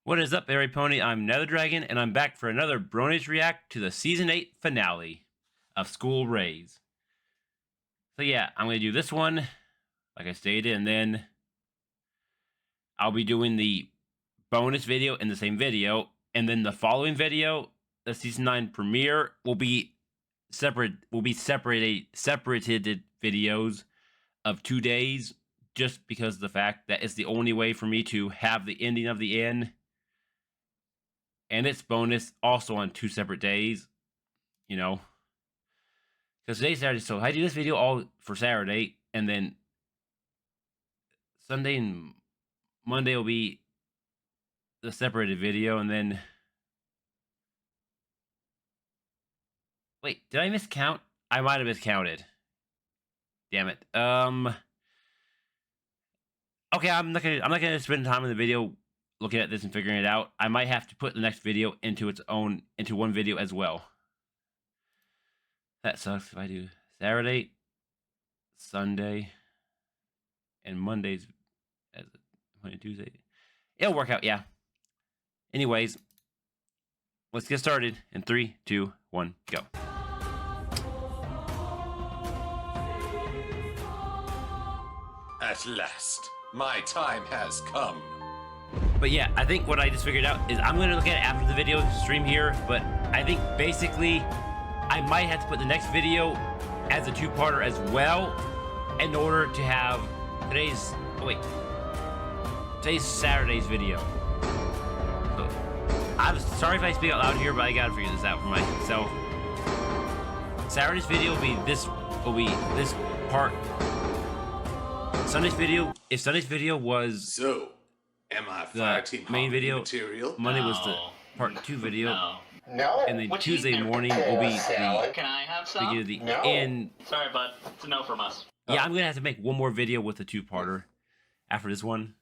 What is up, Airy Pony? I'm Nether Dragon, and I'm back for another Bronies React to the Season 8 finale of School Raze. So yeah, I'm going to do this one, like I stated, and then I'll be doing the bonus video in the same video, and then the following video, the Season 9 premiere, will be separated videos of 2 days, just because of the fact that it's the only way for me to have the ending of the end. And it's bonus also on 2 separate days, you know. Because today's Saturday, so I do this video all for Saturday, and then Sunday and Monday will be the separated video, and then... Wait, did I miscount? I might have miscounted. Damn it. Okay, I'm not gonna spend time in the video looking at this and figuring it out. I might have to put the next video into one video as well. That sucks if I do Saturday, Sunday, and Mondays as Monday, Tuesday. It'll work out, yeah. Anyways, let's get started in 3, 2, 1, go. At last, my time has come. But yeah, I think what I just figured out is I'm going to look at it after the video stream here, but I think basically I might have to put the next video as a 2-parter as well in order to have today's Saturday's video. So I'm sorry if I speak out loud here, but I gotta figure this out for myself. Saturday's video will be this part. Sunday's video, if Sunday's video was So, am I the main video, material? Monday was the part 2 video. No. And then Tuesday morning will be the Can I have some? end. Sorry, bud. It's a no from us. Yeah, I'm gonna have to make one more video with the 2-parter after this one.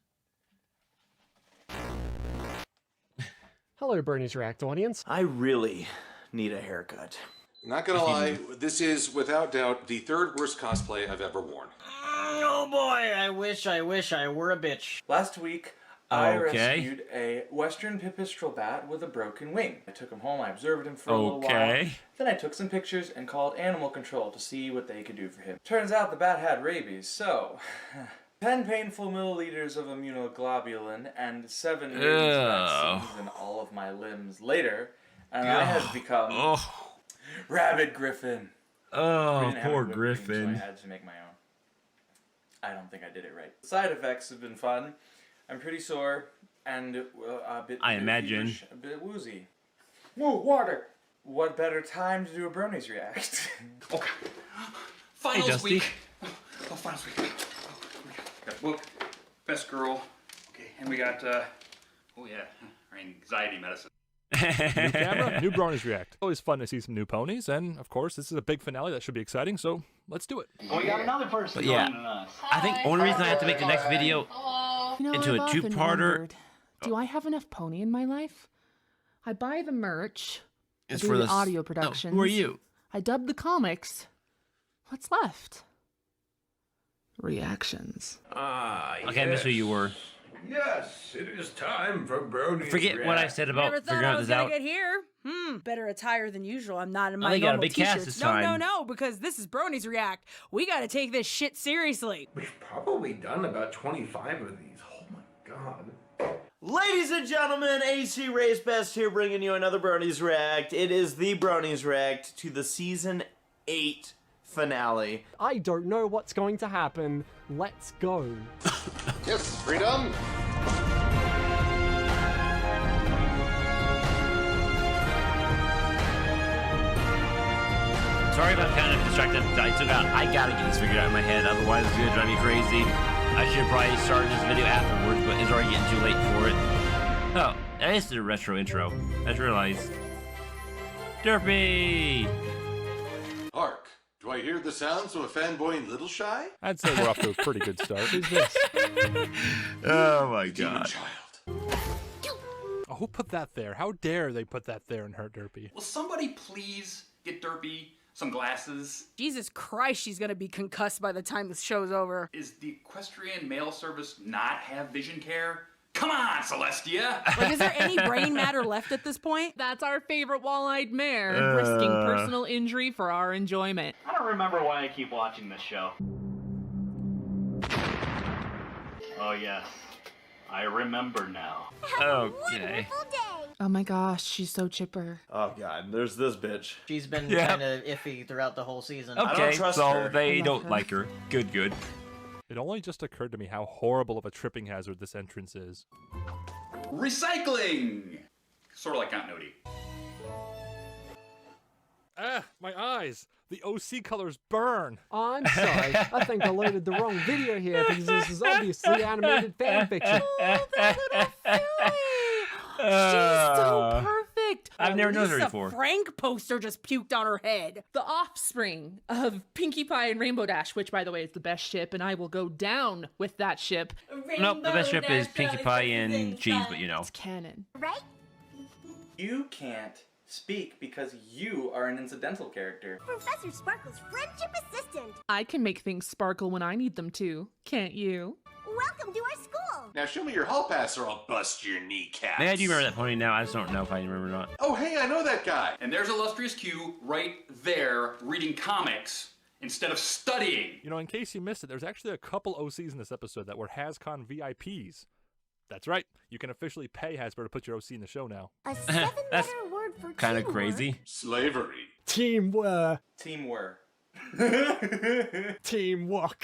Hello, Bronies React audience. I really need a haircut. Not gonna lie, this is without doubt the 3rd worst cosplay I've ever worn. Oh boy, I wish I were a bitch. Last week, I rescued a western pipistrel bat with a broken wing. I took him home, I observed him for a little while. Then I took some pictures and called animal control to see what they could do for him. Turns out the bat had rabies, so... 10 painful milliliters of immunoglobulin and 7 rabies vaccines in all of my limbs later, and I have become... Rabid Griffin. Oh, poor Griffin. So I had to make my own. I don't think I did it right. The side effects have been fun. I'm pretty sore and a bit feverish, a bit woozy. Woo, water! What better time to do a Bronies React? Okay. Finals week. Oh, finals week. We got book, best girl. Okay, and we got our anxiety medicine. New camera, new Bronies React. Always fun to see some new ponies, and of course, this is a big finale that should be exciting, so let's do it. We got another person joining us. I think the only reason I have to make the next video into a 2-parter... Do I have enough pony in my life? I buy the merch, I is do for the audio productions. Who are you? I dub the comics. What's left? Reactions. Okay, I missed who you were. Yes, it is time for Bronies Forget what I said about figuring out this out. Get here. Better attire than usual. I'm not in my got a normal big cast t-shirts. this time. No, because this is Bronies React. We gotta take this shit seriously. We've probably done about 25 of these. Oh my god. Ladies and gentlemen, AC Raze Best here bringing you another Bronies React. It is the Bronies React to the Season 8 finale. I don't know what's going to happen. Let's go. Yes, freedom! Sorry if I'm kind of distracted. I gotta get this figured out in my head, otherwise it's gonna drive me crazy. I should probably start this video afterwards, but it's already getting too late for it. Oh, that is the retro intro. I just realized. Derpy! Hark, do I hear the sounds of a fanboy Little Shy? I'd say we're off to a pretty good start. Who's this? Oh my Demon god. child. Oh, who put that there? How dare they put that there and hurt Derpy? Will somebody please get Derpy some glasses? Jesus Christ, she's gonna be concussed by the time this show's over. Is the equestrian mail service not have vision care? Come on, Celestia. Like, is there any brain matter left at this point? That's our favorite wall-eyed mare, risking personal injury for our enjoyment. I don't remember why I keep watching this show. Oh yes, I remember now. Okay. Oh my gosh, she's so chipper. Oh god, there's this bitch. She's been kind of iffy throughout the whole season. Okay, I don't trust so her. they don't like her. Good. It only just occurred to me how horrible of a tripping hazard this entrance is. Recycling. Sort of like continuity. Ah, my eyes! The OC colors burn! I'm sorry. I think I loaded the wrong video here because this is obviously animated fanfiction. Oh, that little filly! She's so perfect. I've never known her Lisa before. Frank poster just puked on her head. The offspring of Pinkie Pie and Rainbow Dash, which, by the way, is the best ship, and I will go down with that ship. Nope, the best ship is Pinkie Pie and cheese, but you know. It's canon. Right? You can't speak because you are an incidental character. Professor Sparkle's friendship assistant. I can make things sparkle when I need them to, can't you? Welcome to our school. Now show me your hall pass or I'll bust your kneecaps. Man, I do remember that pony now. I just don't know if I remember or not. Oh, hey, I know that guy. And there's Illustrious Q right there reading comics instead of studying. You know, in case you missed it, there's actually a couple OCs in this episode that were HasCon VIPs. That's right. You can officially pay Hasbro to put your OC in the show now. A seven-letter word for Kind of teamwork. crazy. Slavery. Teamwork. Teamwork. Teamwork.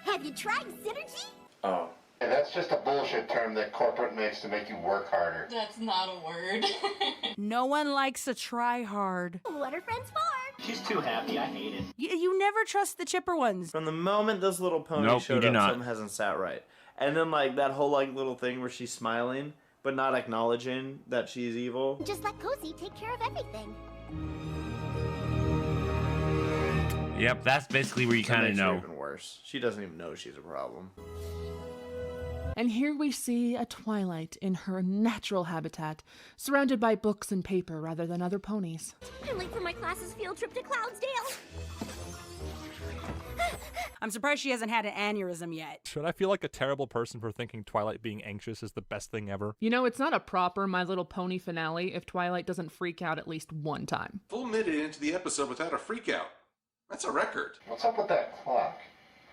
Have you tried synergy? Oh. And that's just a bullshit term that corporate makes to make you work harder. That's not a word. No one likes a try hard. What are friends for? She's too happy. I hate it. You never trust the chipper ones. From the moment this little pony Nope, you showed do up, not. something hasn't sat right. And then like that whole like little thing where she's smiling but not acknowledging that she's evil. Just let Cozy take care of everything. Yep, that's basically where you That kind of makes her know. even worse. She doesn't even know she's a problem. And here we see a Twilight in her natural habitat, surrounded by books and paper rather than other ponies. I'm late for my class's field trip to Cloudsdale. I'm surprised she hasn't had an aneurysm yet. Should I feel like a terrible person for thinking Twilight being anxious is the best thing ever? You know, it's not a proper My Little Pony finale if Twilight doesn't freak out at least one time. Full minute into the episode without a freak out. That's a record. What's up with that clock?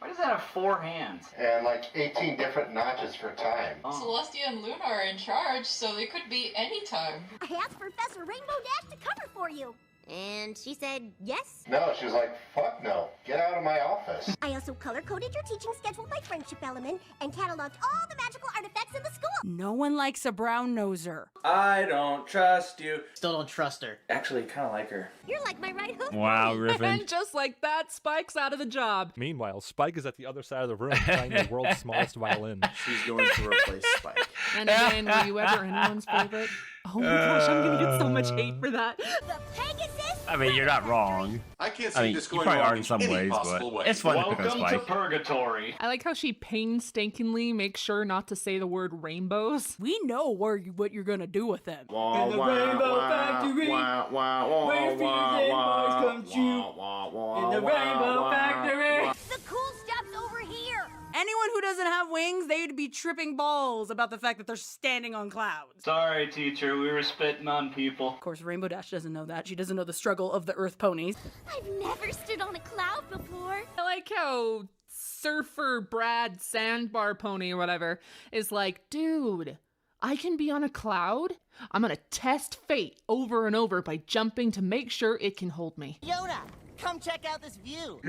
Why does that have 4 hands? And like 18 different notches for time. Celestia and Luna are in charge, so they could be any time. I asked Professor Rainbow Dash to cover for you. And she said yes. No, she was like, fuck no. Get out of my office. I also color-coded your teaching schedule by friendship element and cataloged all the magical artifacts in the school. No one likes a brown noser. I don't trust you. Still don't trust her. Actually, kind of like her. You're like my right hook. Wow, Griffin. And just like that, Spike's out of the job. Meanwhile, Spike is at the other side of the room playing the world's smallest violin. She's going to replace Spike. And again, were you ever anyone's favorite? Oh my gosh, I'm gonna get so much hate for that. The Pegasus. I mean, you're not wrong. I can't see this you going probably wrong are in some any ways, possible but way. it's fun to Welcome pick on to Spike. Purgatory. I like how she painstakingly makes sure not to say the word rainbows. We know what you're gonna do with them. Wah, In the wah, Rainbow wah, Factory, wah, wah, wah, where wah, fears and wah, boys come true. wah, wah, In the wah, Rainbow wah, Factory. wah. The cool stuff's over here. Anyone who doesn't have wings, they'd be tripping balls about the fact that they're standing on clouds. Sorry, teacher. We were spitting on people. Of course, Rainbow Dash doesn't know that. She doesn't know the struggle of the Earth ponies. I've never stood on a cloud before. I like how Surfer Brad Sandbar Pony or whatever is like, dude, I can be on a cloud? I'm gonna test fate over and over by jumping to make sure it can hold me. Yoda, come check out this view.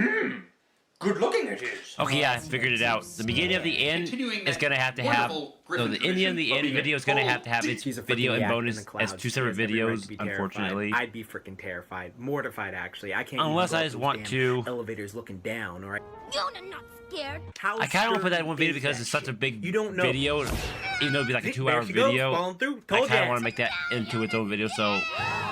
Good looking it is. Okay, yeah, I figured it out. The beginning of the end Continuing is that gonna have to have. wonderful No, Griffin the Indian of the tradition end of being video is a gonna full have to have its He's a freaking video and yak in bonus the as clouds. 2 separate He has every right videos, to be terrified. unfortunately. I'd be freaking terrified, mortified actually. I can't. Unless even go I up just those want damn to- elevators looking down, or Yona not scared. how I kind of want to put that in one video is because that it's such a shit? big You don't know. video, even though it'd be like a See, 2-hour there she goes, video. falling through. I Told kind of ya. want to make that into its own video, so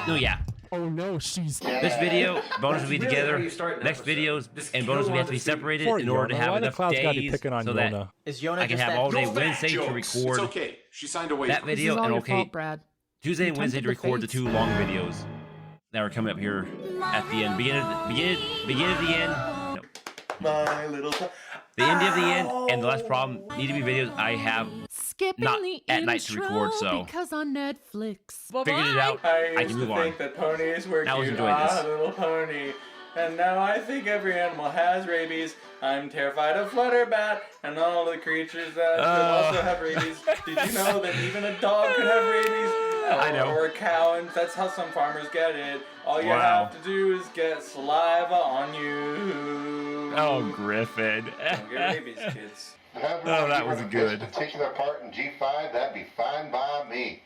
no, yeah. Oh no, she's. This video, bonus will be That's really together. how you start an Next episode. videos Just and kill bonus will one have to be of the separated Poor in order to Yona. have Why the enough clouds gotta be days picking on so that Yona? Is Yona I can just have that all day No fat Wednesday to jokes. record. It's okay. She signed away. That from video This is all and your okay. fault, Brad. Tuesday and You Wednesday to tempted the record the fates. 2 long videos that are coming up here at the end. Beginning of the end. No. My little the end of the end and the last problem need to be videos I have Skipping not the at night to record, intro so because on Netflix. figured it out. I can move on. think that ponies were Now let's cute. enjoy this. Little pony. And now I think every animal has rabies. I'm terrified of Flutterbat and all the creatures that could also have rabies. Did you know that even a dog could have rabies? I know. Or a cow, and that's how some farmers get it. All you Wow. have to do is get saliva on you. Oh, Griffin. Don't get rabies, kids. Oh, that was good. This particular part in G5, that'd be fine by me.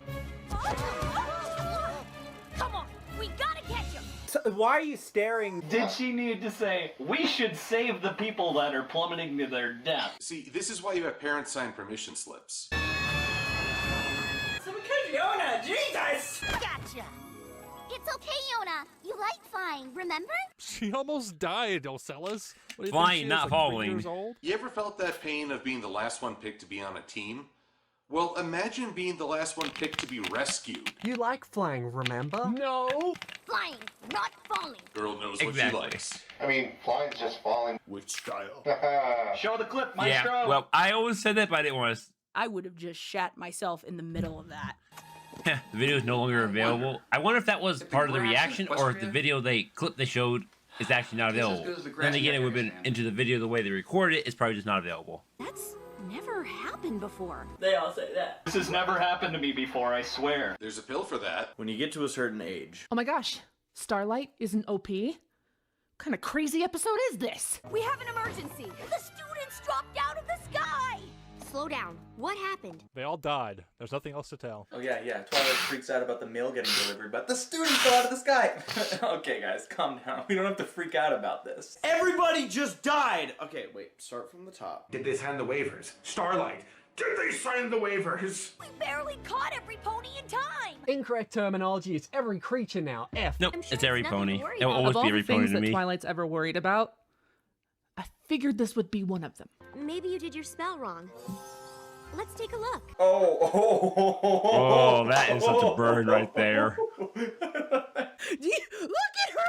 Come on, we gotta catch him. So why are you staring? Did she need to say, we should save the people that are plummeting to their death? See, this is why you have parents sign permission slips. Yona, Jesus! Gotcha. It's okay, Yona. You like flying, remember? She almost died, Ocellas. What do you Flying, think she is, not like 3 falling. years old? You ever felt that pain of being the last one picked to be on a team? Well, imagine being the last one picked to be rescued. You like flying, remember? No. Flying, not falling. Girl knows Exactly. what she likes. I mean, flying's just falling. Which style? Show the clip, Yeah, maestro. well, I always said that, but I didn't want to. I would have just shat myself in the middle of that. The video is no longer available. I wonder if that was part of the reaction or if the video clip they showed is actually not available. Then again, it would have been into the video the way they recorded it. It's probably just not available. That's never happened before. They all say that. This has never happened to me before, I swear. There's a pill for that. When you get to a certain age. Oh my gosh, Starlight is an OP? What kind of crazy episode is this? We have an emergency. The students dropped out of the sky. Slow down. What happened? They all died. There's nothing else to tell. Oh yeah. Twilight freaks out about the mail getting delivered, but the students fell out of the sky. Okay, guys, calm down. We don't have to freak out about this. Everybody just died! Okay, wait, start from the top. Did they sign the waivers? Starlight, did they sign the waivers? We barely caught every pony in time. Incorrect terminology. It's every creature now. F. Nope, I'm sure it's every there's nothing pony. to worry It will about. always Of all be the every pony things to that me. Twilight's ever worried about, I figured this would be one of them. Maybe you did your spell wrong. Let's take a look. Oh, that is such a burn right there. Look at her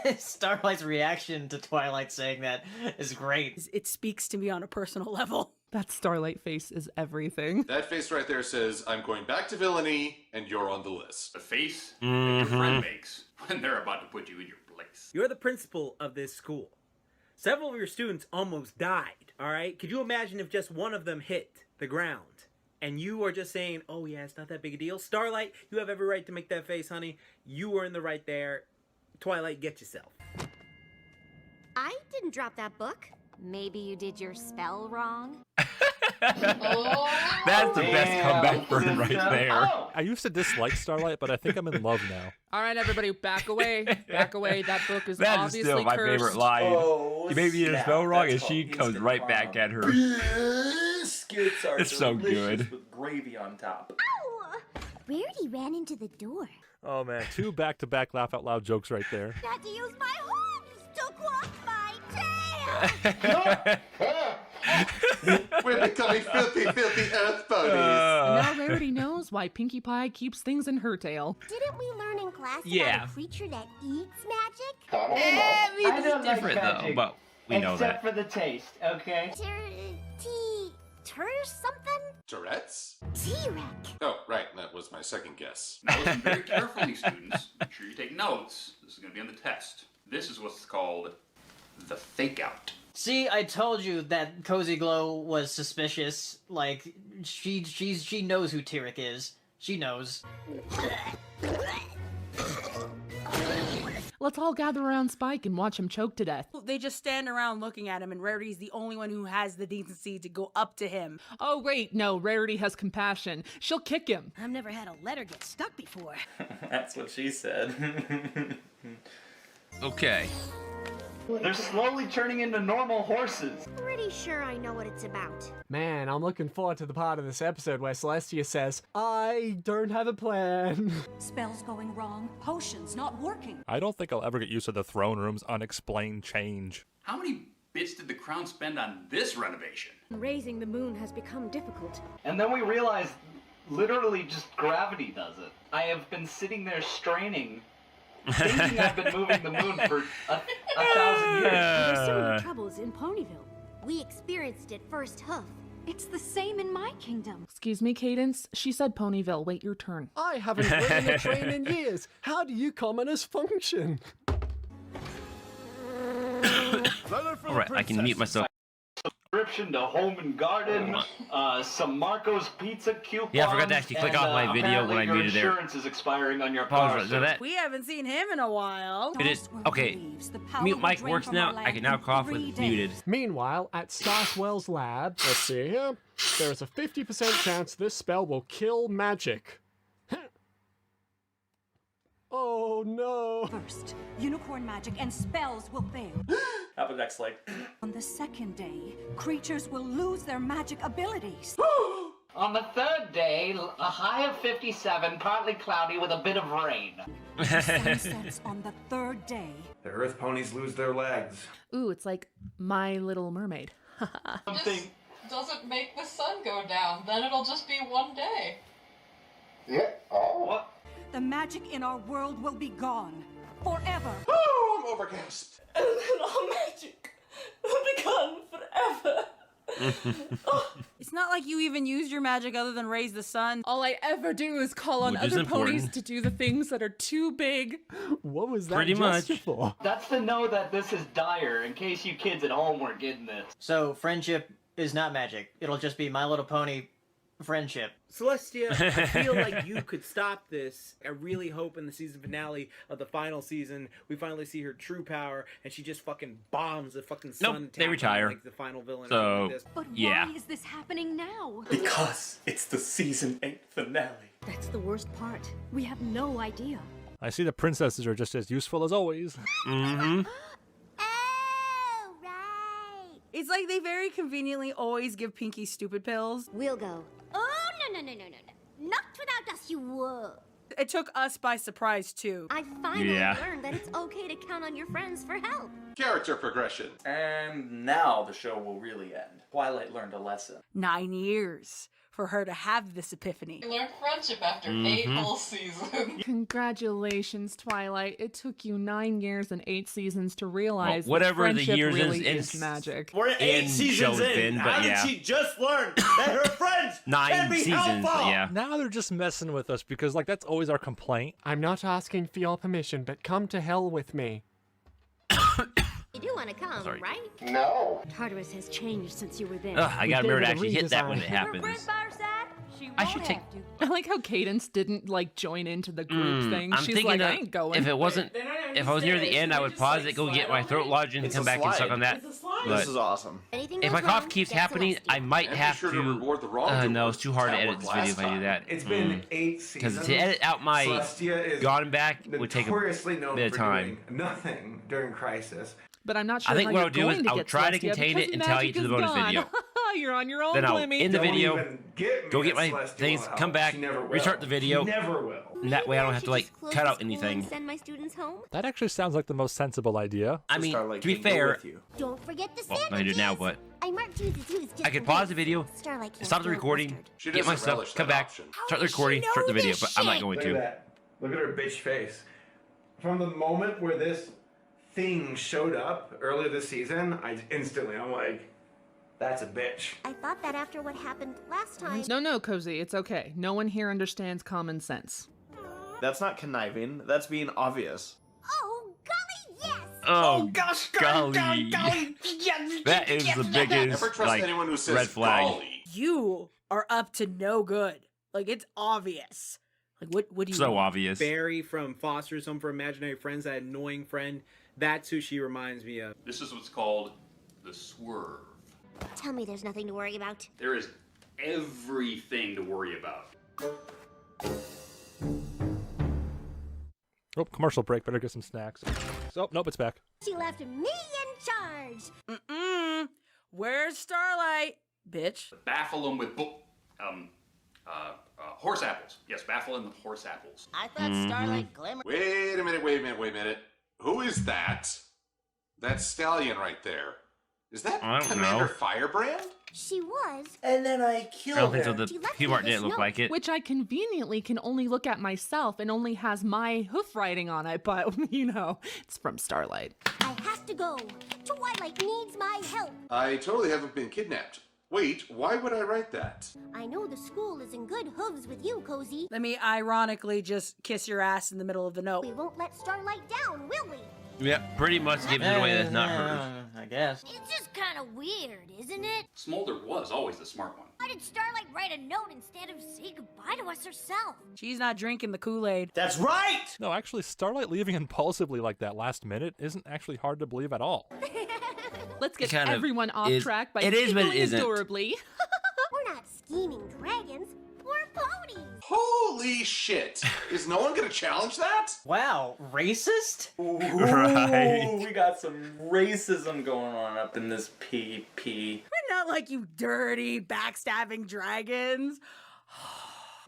face. Starlight's reaction to Twilight saying that is great. It speaks to me on a personal level. That Starlight face is everything. That face right there says, I'm going back to villainy, and you're on the list. The face that your friend makes when they're about to put you in your place. You're the principal of this school. Several of your students almost died, all right? Could you imagine if just one of them hit the ground? And you are just saying, oh yeah, it's not that big a deal. Starlight, you have every right to make that face, honey. You were in the right there. Twilight, get yourself. I didn't drop that book. Maybe you did your spell wrong. That's the best comeback burn right there. I used to dislike Starlight, but I think I'm in love now. All right, everybody, back away. Back away. That book is That is obviously still my cursed. favorite line. Oh, You made me snap. spell wrong, That's and she called comes instant right back karma. at her. Biscuits are It's so delicious good. with gravy on top. Ow! Rarity ran into the door. Oh man, 2 back-to-back laugh out loud jokes right there. Had to use my hooves to quack my tail. We're becoming filthy earth ponies. And now Rarity knows why Pinkie Pie keeps things in her tail. Didn't we learn in class Yeah. about a creature that eats magic? I It's don't like different though, magic, but we know except that. for the taste, okay? Something? Tourette's? T-Rex. Oh, right. That was my second guess. Now listen very carefully, students. Make sure you take notes. This is going to be on the test. This is what's called the fake out. See, I told you that Cozy Glow was suspicious. Like, she knows who Tyrek is. She knows. Let's all gather around Spike and watch him choke to death. They just stand around looking at him, and Rarity's the only one who has the decency to go up to him. Oh, wait, no, Rarity has compassion. She'll kick him. I've never had a letter get stuck before. That's what she said. Okay. They're slowly turning into normal horses. Pretty sure I know what it's about. Man, I'm looking forward to the part of this episode where Celestia says, I don't have a plan. Spells going wrong, potions not working. I don't think I'll ever get used to the throne room's unexplained change. How many bits did the crown spend on this renovation? Raising the moon has become difficult. And then we realized literally just gravity does it. I have been sitting there straining thinking I've been moving the moon for a 1,000 years. There's so many troubles in Ponyville. We experienced it first hoof. It's the same in my kingdom. Excuse me, Cadence. She said Ponyville. Wait your turn. I haven't ridden a train in years. How do you commoners function? All right, I can mute myself. Subscription to Home and Garden, some Marco's Pizza coupons. Yeah, I forgot to actually click off my video when I your muted there. insurance is expiring on your Pause car. for that. We haven't seen him in a while. It is okay. Mute mic works now. I can now cough with it muted. Meanwhile, at Starswell's lab, let's see here, there is a 50% chance this spell will kill magic. Oh no! First, unicorn magic and spells will fail. Applejack's like, On the second day, creatures will lose their magic abilities. On the third day, a high of 57, partly cloudy with a bit of rain. The sun sets on the third day. The earth ponies lose their legs. Ooh, it's like My Little Mermaid. This doesn't make the sun go down. Then it'll just be one day. Yeah. Oh. What? The magic in our world will be gone. Forever. Oh, I'm overgasped. And then our magic will be gone forever. It's not like you even used your magic other than raise the sun. All I ever do is call on Which is other ponies important. to do the things that are too big. What was that Pretty much. gesture for? That's to know that this is dire, in case you kids at home weren't getting this. So friendship is not magic. It'll just be My Little Pony friendship. Celestia, I feel like you could stop this. I really hope in the season finale of the final season, we finally see her true power, and she just fucking bombs the fucking sun. Nope, they retire. Like the final villain. So, or something like this. But yeah. why is this happening now? because it's the season 8 finale. That's the worst part. We have no idea. I see the princesses are just as useful as always. Mm-hmm. Oh, right. It's like they very conveniently always give Pinky stupid pills. We'll go. Oh, no. Not without us, you won't. It took us by surprise, too. I finally Yeah. learned that it's okay to count on your friends for help. Character progression. And now the show will really end. Twilight learned a lesson. 9 years for her to have this epiphany. We learned friendship after 8 whole seasons. Congratulations, Twilight. It took you 9 years and 8 seasons to realize whatever that the friendship years really is is magic. We're 8 In seasons show's in. been, but How yeah. did she just learn that her friends 9 can be seasons, helpful? yeah. Now they're just messing with us because, like, that's always our complaint. I'm not asking for your permission, but come to hell with me. You do want to come, Sorry. right? No. Tartarus has changed since you were there. Ugh, I gotta gave remember it to a actually hit that when it redesign. happens. She I won't should take- have to. I like how Cadence didn't like join into the group thing. I'm She's thinking like, that I ain't going. if it wasn't, if I was near the end, I would pause it, go get my throat lodged, and It's come a back and suck slide. on that. This But is awesome. Anything if goes my cough wrong, keeps get happening, Celestia. I might And be have sure to to. reward the wrongdoers. No, it's too hard to That edit worked this video last if I do time. that. It's been 8 seasons. Because to edit out my Celestia is gone back would take a notoriously known bit of for time. doing nothing during Crisis. But I'm not sure I think how what you're I'll do going is to I'll get try to Celestia contain because it until I magic get to the is bonus gone. video. You're on your own, Then I'll Blimmy. end the Don't video, even get me go get that my Celestia things, will come help. back, She never will. restart the video. She never will. And that way I don't have to like Just close cut the out school and anything. Send my students home. That actually sounds like the most sensible idea. I mean, Starlight to be can't go fair, with you. Don't forget the well, sandwiches. I do now, but I marked twos and twos just I could in pause case. the video, Starlight can't stop the stand recording, mustard. She get my doesn't stuff, relish come that back, option. start the does she recording, start the know video, this but I'm not shit? going Look at to. that. Look at her bitch face. From the moment where this thing showed up earlier this season, I'm like, that's a bitch. I thought that after what happened last time. No, Cozy, it's okay. No one here understands common sense. That's not conniving. That's being obvious. Oh, golly, yes! Oh, gosh, golly. That is the biggest Never trust like, anyone who says red flag. golly. You are up to no good. Like, it's obvious. Like, what do you So want? obvious. Barry from Foster's Home for Imaginary Friends, that annoying friend. That's who she reminds me of. This is what's called the swerve. Tell me there's nothing to worry about. There is everything to worry about. Oh, commercial break. Better get some snacks. So, nope, it's back. She left me in charge. Where's Starlight? Bitch. Baffle them with horse apples. Yes, baffle them with horse apples. I thought Starlight glimmered. Wait a minute. Who is that? That stallion right there. Is that I don't Commander know. Firebrand? She was. And then I I killed don't think her. so. The people art didn't look like it. Which I conveniently can only look at myself and only has my hoof writing on it, but you know, it's from Starlight. I have to go. Twilight needs my help. I totally haven't been kidnapped. Wait, why would I write that? I know the school is in good hooves with you, Cozy. Let me ironically just kiss your ass in the middle of the note. We won't let Starlight down, will we? Yep, pretty much gives it away that's not hers. I guess. It's just kind of weird, isn't it? Smolder was always the smart one. Why did Starlight write a note instead of say goodbye to us herself? She's not drinking the Kool-Aid. That's right! No, actually, Starlight leaving impulsively like that last minute isn't actually hard to believe at all. Let's get Kind of everyone off is- track by it is, but it giggling isn't. adorably. We're not scheming dragons. We're ponies. Holy shit! Is no one gonna challenge that? Wow, racist? Right. We got some racism going on up in this PP. We're not like you dirty, backstabbing dragons.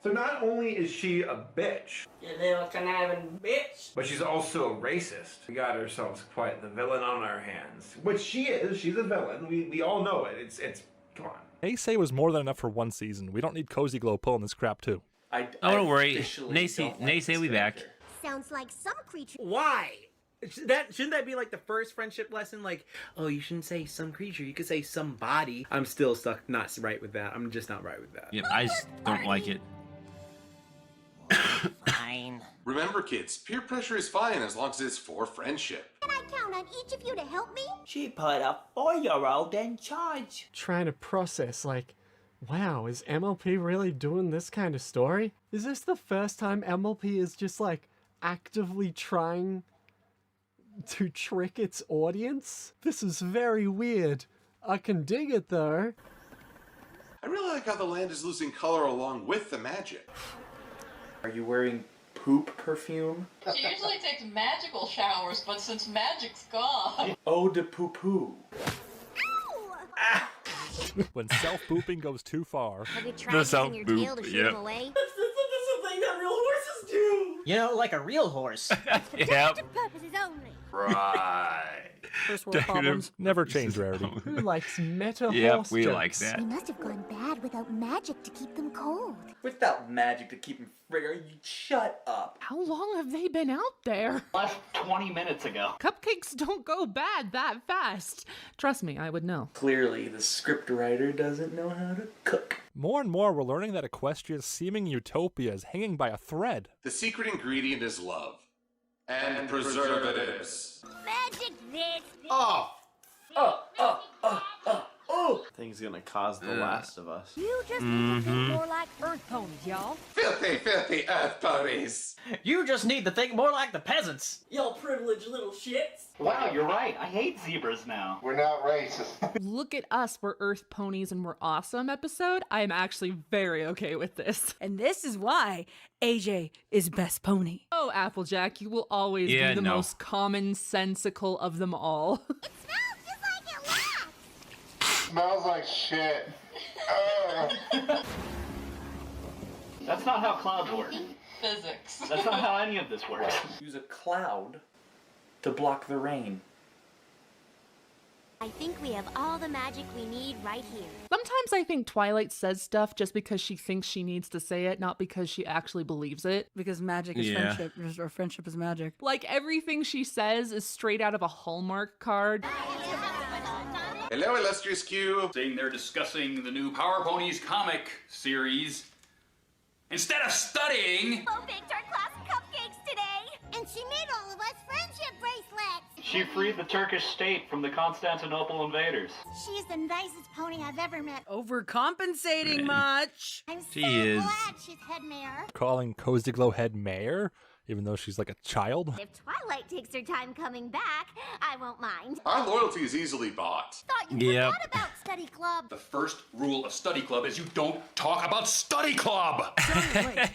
So not only is she a bitch, You little conniving bitch. but she's also a racist. We got ourselves quite the villain on our hands. Which she is. She's a villain. We all know it. It's come on. Ace was more than enough for one season. We don't need Cozy Glow pulling this crap too. Oh, don't worry. Nace will be back. Sounds like some creature. Why? Shouldn't that be like the first friendship lesson? Like, oh, you shouldn't say some creature. You could say somebody. I'm still stuck, not right with that. I'm just not right with that. Yep, I just don't like it. Fine. Remember, kids, peer pressure is fine as long as it's for friendship. Can I count on each of you to help me? She put a 4-year-old in charge. Trying to process, like, wow, is MLP really doing this kind of story? Is this the first time MLP is just, like, actively trying to trick its audience? This is very weird. I can dig it, though. I really like how the land is losing color along with the magic. Are you wearing poop perfume? She usually takes magical showers, but since magic's gone. Eau de poo poo. When self-booping goes too far. Have you tried using your tail to shoot him away? That's a thing that real horses do. You know, like a real horse. Yep. Purposes only. Right. First world problems. Never change rarity. Who likes meta Yep, horse we jokes? like that. They must have gone bad without magic to keep them cold. Without magic to keep him frigger, you shut up. How long have they been out there? Left 20 minutes ago. Cupcakes don't go bad that fast. Trust me, I would know. Clearly, the scriptwriter doesn't know how to cook. More and more, we're learning that Equestria's seeming utopia is hanging by a thread. The secret ingredient is love. And preservatives. Magic this. Oh! Thing's gonna cause The Last of Us. You just need to think more like Earth ponies, y'all. Filthy, filthy earth ponies. You just need to think more like the peasants. Y'all privileged little shits. Wow, you're right. I hate zebras now. We're not racist. Look at us, we're Earth ponies and we're awesome episode. I am actually very okay with this. And this is why AJ is best pony. Oh, Applejack, you will always Yeah, be the no. most commonsensical of them all. It smells just like it last. Smells like shit. That's not how clouds work. Physics. That's not how any of this works. Use a cloud to block the rain. I think we have all the magic we need right here. Sometimes I think Twilight says stuff just because she thinks she needs to say it, not because she actually believes it. Because magic is Yeah. friendship, or friendship is magic. Like, everything she says is straight out of a Hallmark card. Hello, illustrious Q. Saying they're discussing the new Power Ponies comic series. Instead of studying, Bo baked our class cupcakes today. And she made all of us friendship bracelets. She freed the Turkish state from the Constantinople invaders. She's the nicest pony I've ever met. Overcompensating much. I'm so She is. glad she's head mayor. Calling Cozy Glow head mayor, even though she's like a child. If Twilight takes her time coming back, I won't mind. Our loyalty is easily bought. Thought you Yep. forgot about study club. the first rule of study club is you don't talk about study club.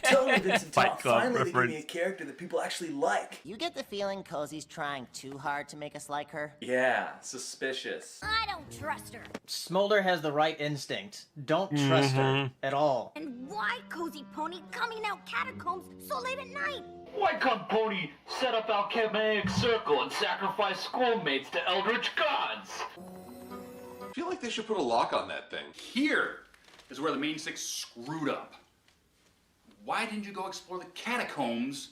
Totally, Vincent. Fight Club Finally, they give me a reference. character that people actually like. You get the feeling Cozy's trying too hard to make us like her? Yeah, suspicious. I don't trust her. Smolder has the right instinct. Don't trust her at all. And why Cozy Pony coming out catacombs so late at night? Why can't Pony set up alchemaic circle and sacrifice schoolmates to eldritch gods? feel like they should put a lock on that thing. Here is where the main six screwed up. Why didn't you go explore the catacombs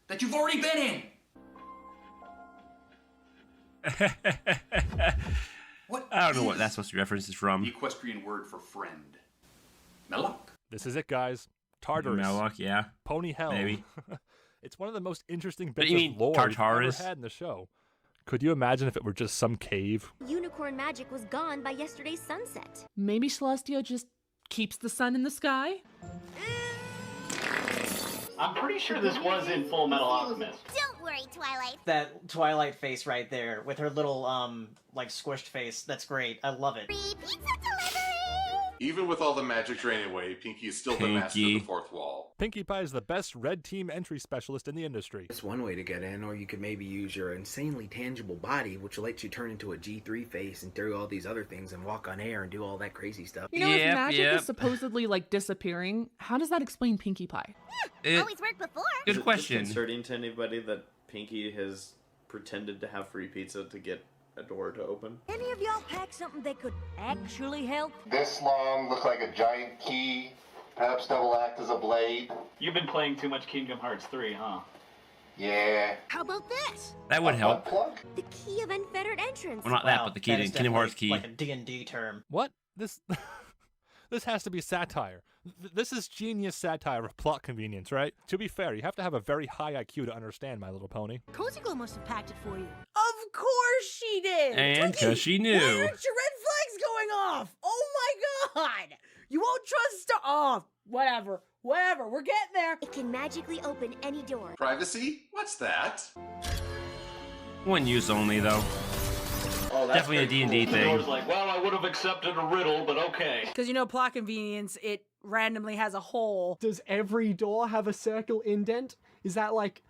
that you've already been in? I don't know what that's supposed to be references from. The equestrian word for friend. Melloc. This is it, guys. Tartarus. Melloc, yeah. Pony hell. Maybe. It's one of the most interesting But bits you mean of lore we've ever Tartarus? had in the show. Could you imagine if it were just some cave? Unicorn magic was gone by yesterday's sunset. Maybe Celestia just keeps the sun in the sky? I'm pretty sure this was in Full Metal Alchemist. Don't worry, Twilight. That Twilight face right there with her little like squished face. That's great. I love it. Free pizza delivery! Even with all the magic draining away, Pinky is still the master of the fourth wall. Pinkie Pie is the best red team entry specialist in the industry. That's one way to get in, or you could maybe use your insanely tangible body, which will let you turn into a G3 face and throw all these other things and walk on air and do all that crazy stuff. You know, if magic is supposedly like disappearing, how does that explain Pinkie Pie? Always worked before. Good Is it question. disconcerting to anybody that Pinky has pretended to have free pizza to get a door to open? Any of y'all pack something that could actually help? This long, looks like a giant key. Perhaps double act as a blade. You've been playing too much Kingdom Hearts 3, huh? Yeah. How about this? That would help. The key of unfettered entrance. Well, not that, but the key to Kingdom Hearts key. Like a D&D term. What? This this has to be satire. This is genius satire of plot convenience, right? To be fair, you have to have a very high IQ to understand My Little Pony. Cozy Glow must have packed it for you. Of course she did. And Twinkie, because she knew. Why aren't your red flags going off? Oh my god! You won't trust Star. Oh, whatever. We're getting there. It can magically open any door. Privacy? What's that? One use only, though. Oh, that's definitely a D&D The thing. door's like, well, I would have accepted a riddle, but okay. Because you know, plot convenience, it randomly has a hole. Does every door have a circle indent? Is that like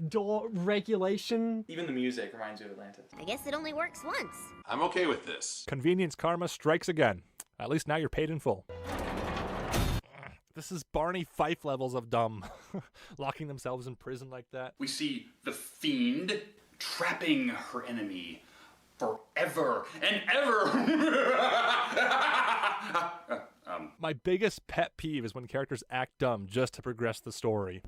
door regulation? Even the music reminds you of Atlantis. I guess it only works once. I'm okay with this. Convenience karma strikes again. At least now you're paid in full. This is Barney Fife levels of dumb. Locking themselves in prison like that. We see the fiend trapping her enemy forever and ever. My biggest pet peeve is when characters act dumb just to progress the story.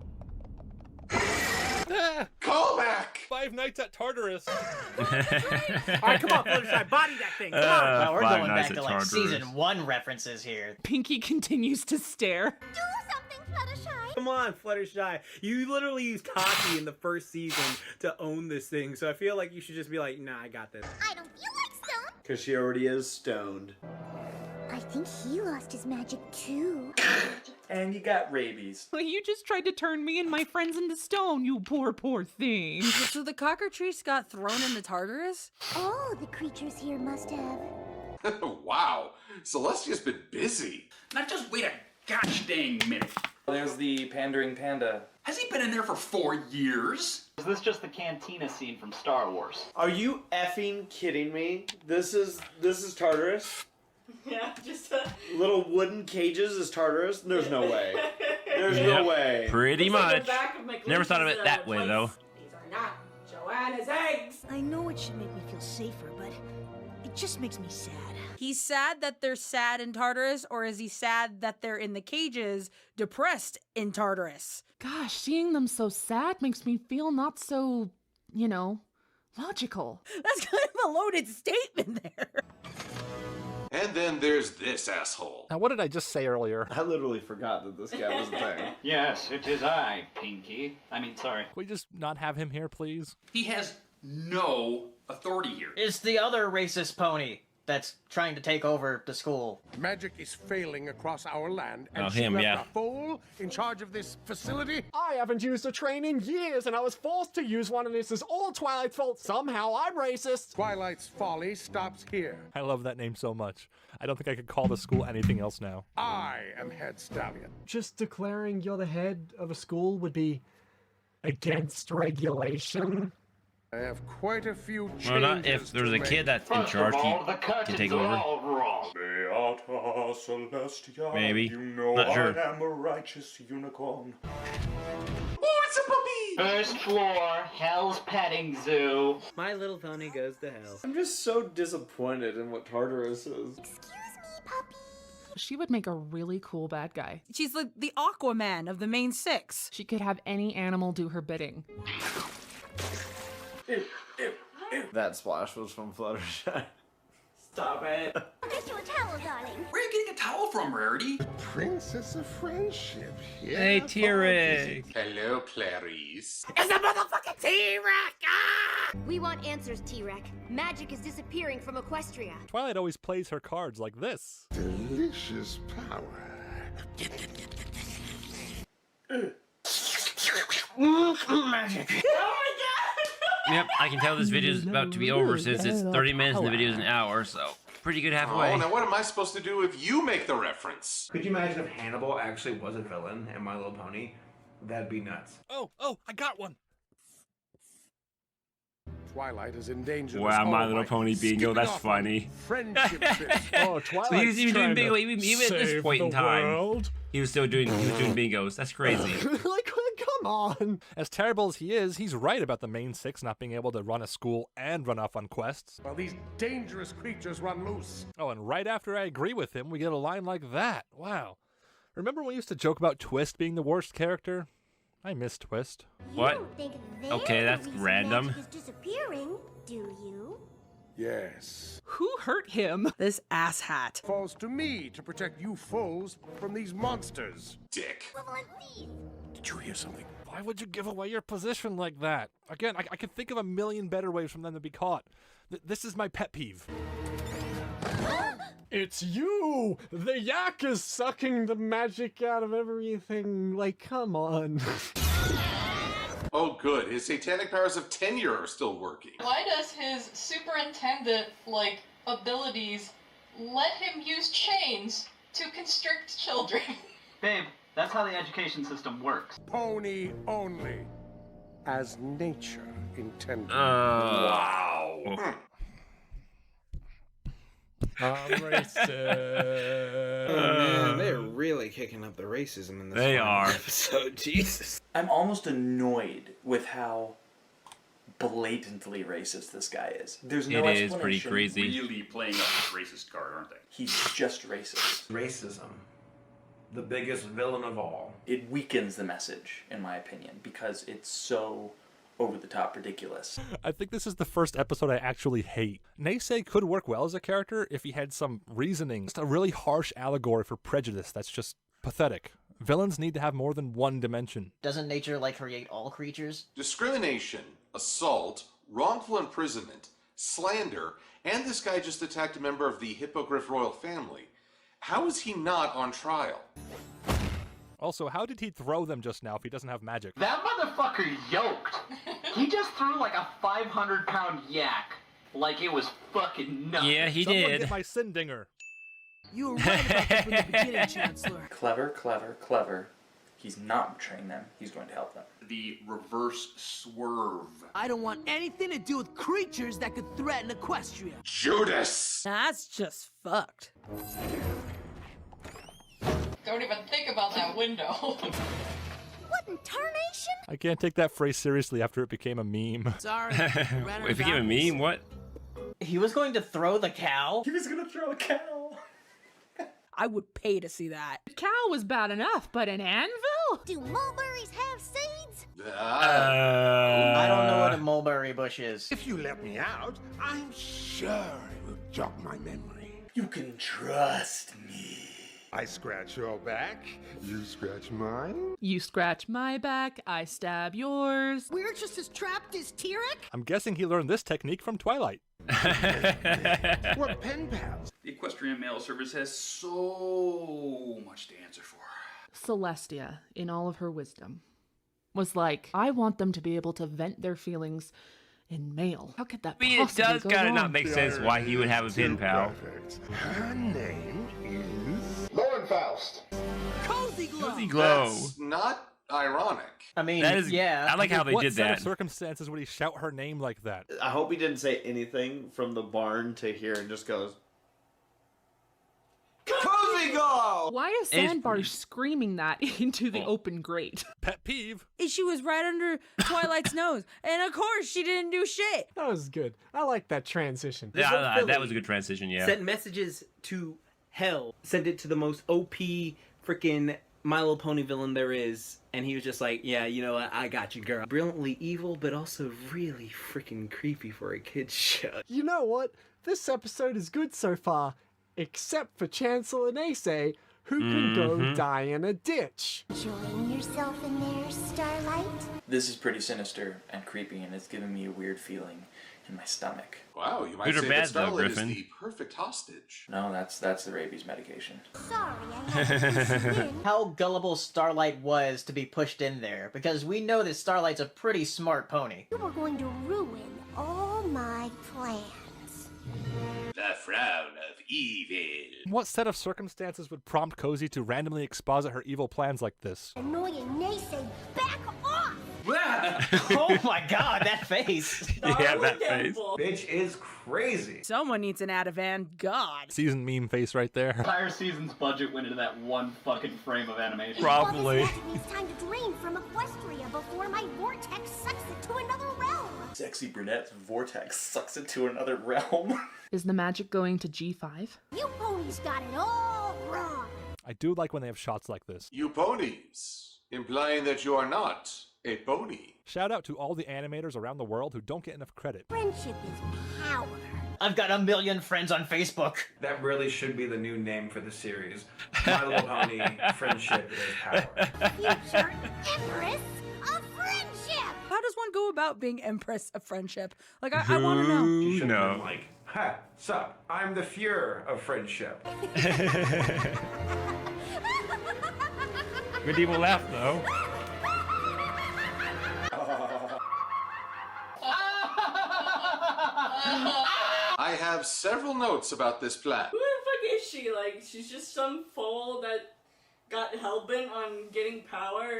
Call back! 5 Nights at Tartarus. Alright, come on, Fluttershy, body that thing. Come on. Wow, we're going Nights back to at like Tartarus. season 1 references here. Pinky continues to stare. Do something, Fluttershy. Come on, Fluttershy. You literally used Taki in the first season to own this thing, so I feel like you should just be like, nah, I got this. I don't feel like stone. Because she already is stoned. I think he lost his magic too. And you got rabies. You just tried to turn me and my friends into stone, you poor thing. So the cockatrice got thrown into Tartarus? Oh, the creatures here must have. Wow, Celestia's been busy. Now just wait a gosh dang minute. There's the pandering panda. Has he been in there for 4 years? Is this just the cantina scene from Star Wars? Are you effing kidding me? This is Tartarus? Yeah, just a... Little wooden cages is Tartarus? There's no way. There's no way. Pretty Looks like much. the back of my Never thought of it Glinch's, that way, twice. though. These are not Joanna's eggs. I know it should make me feel safer, but it just makes me sad. He's sad that they're sad in Tartarus, or is he sad that they're in the cages, depressed in Tartarus? Gosh, seeing them so sad makes me feel not so, logical. That's kind of a loaded statement there. And then there's this asshole. Now, what did I just say earlier? I literally forgot that this guy was a thing. Yes, it is I, Pinky. Sorry. Can we just not have him here, please? He has no authority here. It's the other racist pony that's trying to take over the school. Magic is failing across our land, and Oh, she him, left yeah. a fool in charge of this facility. I haven't used a train in years, and I was forced to use one, and this is all Twilight's fault. Somehow I'm racist. Twilight's folly stops here. I love that name so much. I don't think I could call the school anything else now. I am Head Stallion. Just declaring you're the head of a school would be against regulation. I have quite a few changes. Well, not if there's a to kid make. that's in charge, he can take over. wrong. Beata Celestia, Maybe. you know Not sure. I am a righteous unicorn. Oh, it's a puppy! First floor, Hell's Petting Zoo. My Little Pony goes to hell. I'm just so disappointed in what Tartarus is. She would make a really cool bad guy. She's like the Aquaman of the main six. She could have any animal do her bidding. That splash was from Fluttershy. Stop it. Get you a towel, darling. Where are you getting a towel from, Rarity? Princess of Friendship. Hey, T-Rex. Hello, Clarice. It's a motherfucking T-Rex! Ah! We want answers, T-Rex. Magic is disappearing from Equestria. Twilight always plays her cards like this. Delicious power. Magic. Yep, I can tell this video is about to be over since it's 30 minutes and the video is an hour, so pretty good halfway. Oh, now what am I supposed to do if you make the reference? Could you imagine if Hannibal actually was a villain in My Little Pony? That'd be nuts. Oh, I got one. Twilight is in danger. Wow, My Little Pony bingo, that's funny. Friendship bits. Oh, So Twilight. he was even doing bingo even at this point in time. He was still doing bingos. That's crazy. Like, come on. As terrible as he is, he's right about the main six not being able to run a school and run off on quests. While these dangerous creatures run loose. Oh, and right after I agree with him, we get a line like that. Wow. Remember when we used to joke about Twist being the worst character? I miss Twist. What? You don't think they're Okay, that's the reason random. magic is disappearing, do you? Yes. Who hurt him? This asshat. Falls to me to protect you fools from these monsters. Dick. Did you hear something? Why would you give away your position like that? Again, I could think of a million better ways for them to be caught. This is my pet peeve. It's you! The yak is sucking the magic out of everything. Like, come on. Oh, good. His satanic powers of tenure are still working. Why does his superintendent, abilities let him use chains to constrict children? Babe, that's how the education system works. Pony only. As nature intended. Wow. I'm racist. Man, they're really kicking up the racism in this They final are. episode. Jesus. I'm almost annoyed with how blatantly racist this guy is. There's no It is explanation. pretty crazy. Really playing up this racist card, aren't they? He's just racist. Racism. The biggest villain of all. It weakens the message, in my opinion, because it's so over-the-top ridiculous. I think this is the first episode I actually hate. Naysay could work well as a character if he had some reasoning. Just a really harsh allegory for prejudice that's just pathetic. Villains need to have more than one dimension. Doesn't nature create all creatures? Discrimination, assault, wrongful imprisonment, slander, and this guy just attacked a member of the Hippogriff royal family. How is he not on trial? Also, how did he throw them just now if he doesn't have magic? That motherfucker yoked. He just threw like a 500-pound yak. Like it was fucking nuts. Yeah, he Someone did. get my sin dinger. You were right about that from the beginning, Chancellor. Clever, clever, clever. He's not betraying them. He's going to help them. The reverse swerve. I don't want anything to do with creatures that could threaten Equestria. Judas! That's just fucked. Don't even think about that window. What in tarnation? I can't take that phrase seriously after it became a meme. Sorry. It became a meme? What? He was going to throw the cow? He was going to throw a cow. I would pay to see that. Cow was bad enough, but an anvil? Do mulberries have seeds? I don't know what a mulberry bush is. If you let me out, I'm sure it will jog my memory. You can trust me. I scratch your back, you scratch mine. You scratch my back, I stab yours. We're just as trapped as T-Rex? I'm guessing he learned this technique from Twilight. We're pen pals. The Equestrian Mail Service has so much to answer for. Celestia, in all of her wisdom, was like, I want them to be able to vent their feelings in mail. How could that I mean, it possibly does go kind of wrong? not make sense why he would have a pen pal. Her name is Lauren Faust. Cozy Glow. Cozy Glow. That's not ironic. I mean, That is, yeah. I like how they what did set that. of circumstances would he shout her name like that? I hope he didn't say anything from the barn to here and just goes, Cozy movie go? Why is Sandbar screaming that into the open grate? Pet peeve. She was right under Twilight's nose, and of course she didn't do shit. That was good. I like that transition. Yeah, that was a good transition, yeah. Sent messages to hell. Sent it to the most OP freaking My Little Pony villain there is. And he was just like, yeah, you know what? I got you, girl. Brilliantly evil, but also really freaking creepy for a kid's show. You know what? This episode is good so far, except for Chancellor Naysay, who can go die in a ditch. Enjoying yourself in there, Starlight? This is pretty sinister and creepy, and it's giving me a weird feeling in my stomach. Wow, you might Good or say bad, that Starlight though, is Griffin? the perfect hostage. No, that's the rabies medication. Sorry, I had to push you in. How gullible Starlight was to be pushed in there, because we know that Starlight's a pretty smart pony. You were going to ruin all my plans. The frown of evil. What set of circumstances would prompt Cozy to randomly exposit her evil plans like this? Annoying Naysay, back off! Oh my god, that face. Yeah, that face. Bitch is crazy. Someone needs an Ativan. God. Season meme face right there. Entire season's budget went into that one fucking frame of animation. Probably. All this magic needs time to drain from Equestria before my vortex sucks it to another realm. Sexy brunette's vortex sucks it to another realm. Is the magic going to G5? You ponies got it all wrong. I do like when they have shots like this. You ponies, implying that you are not a pony. Shout out to all the animators around the world who don't get enough credit. Friendship is power. I've got 1 million friends on Facebook. That really should be the new name for the series. My Little Pony, Friendship is Power. Future Empress of Friendship. How does one go about being Empress of Friendship? Like, I want to know. You should have been like, ha, sup, I'm the Fuhrer of Friendship. Medieval laugh, though. I have several notes about this plan. Who the fuck is she? Like, she's just some fool that got hellbent on getting power.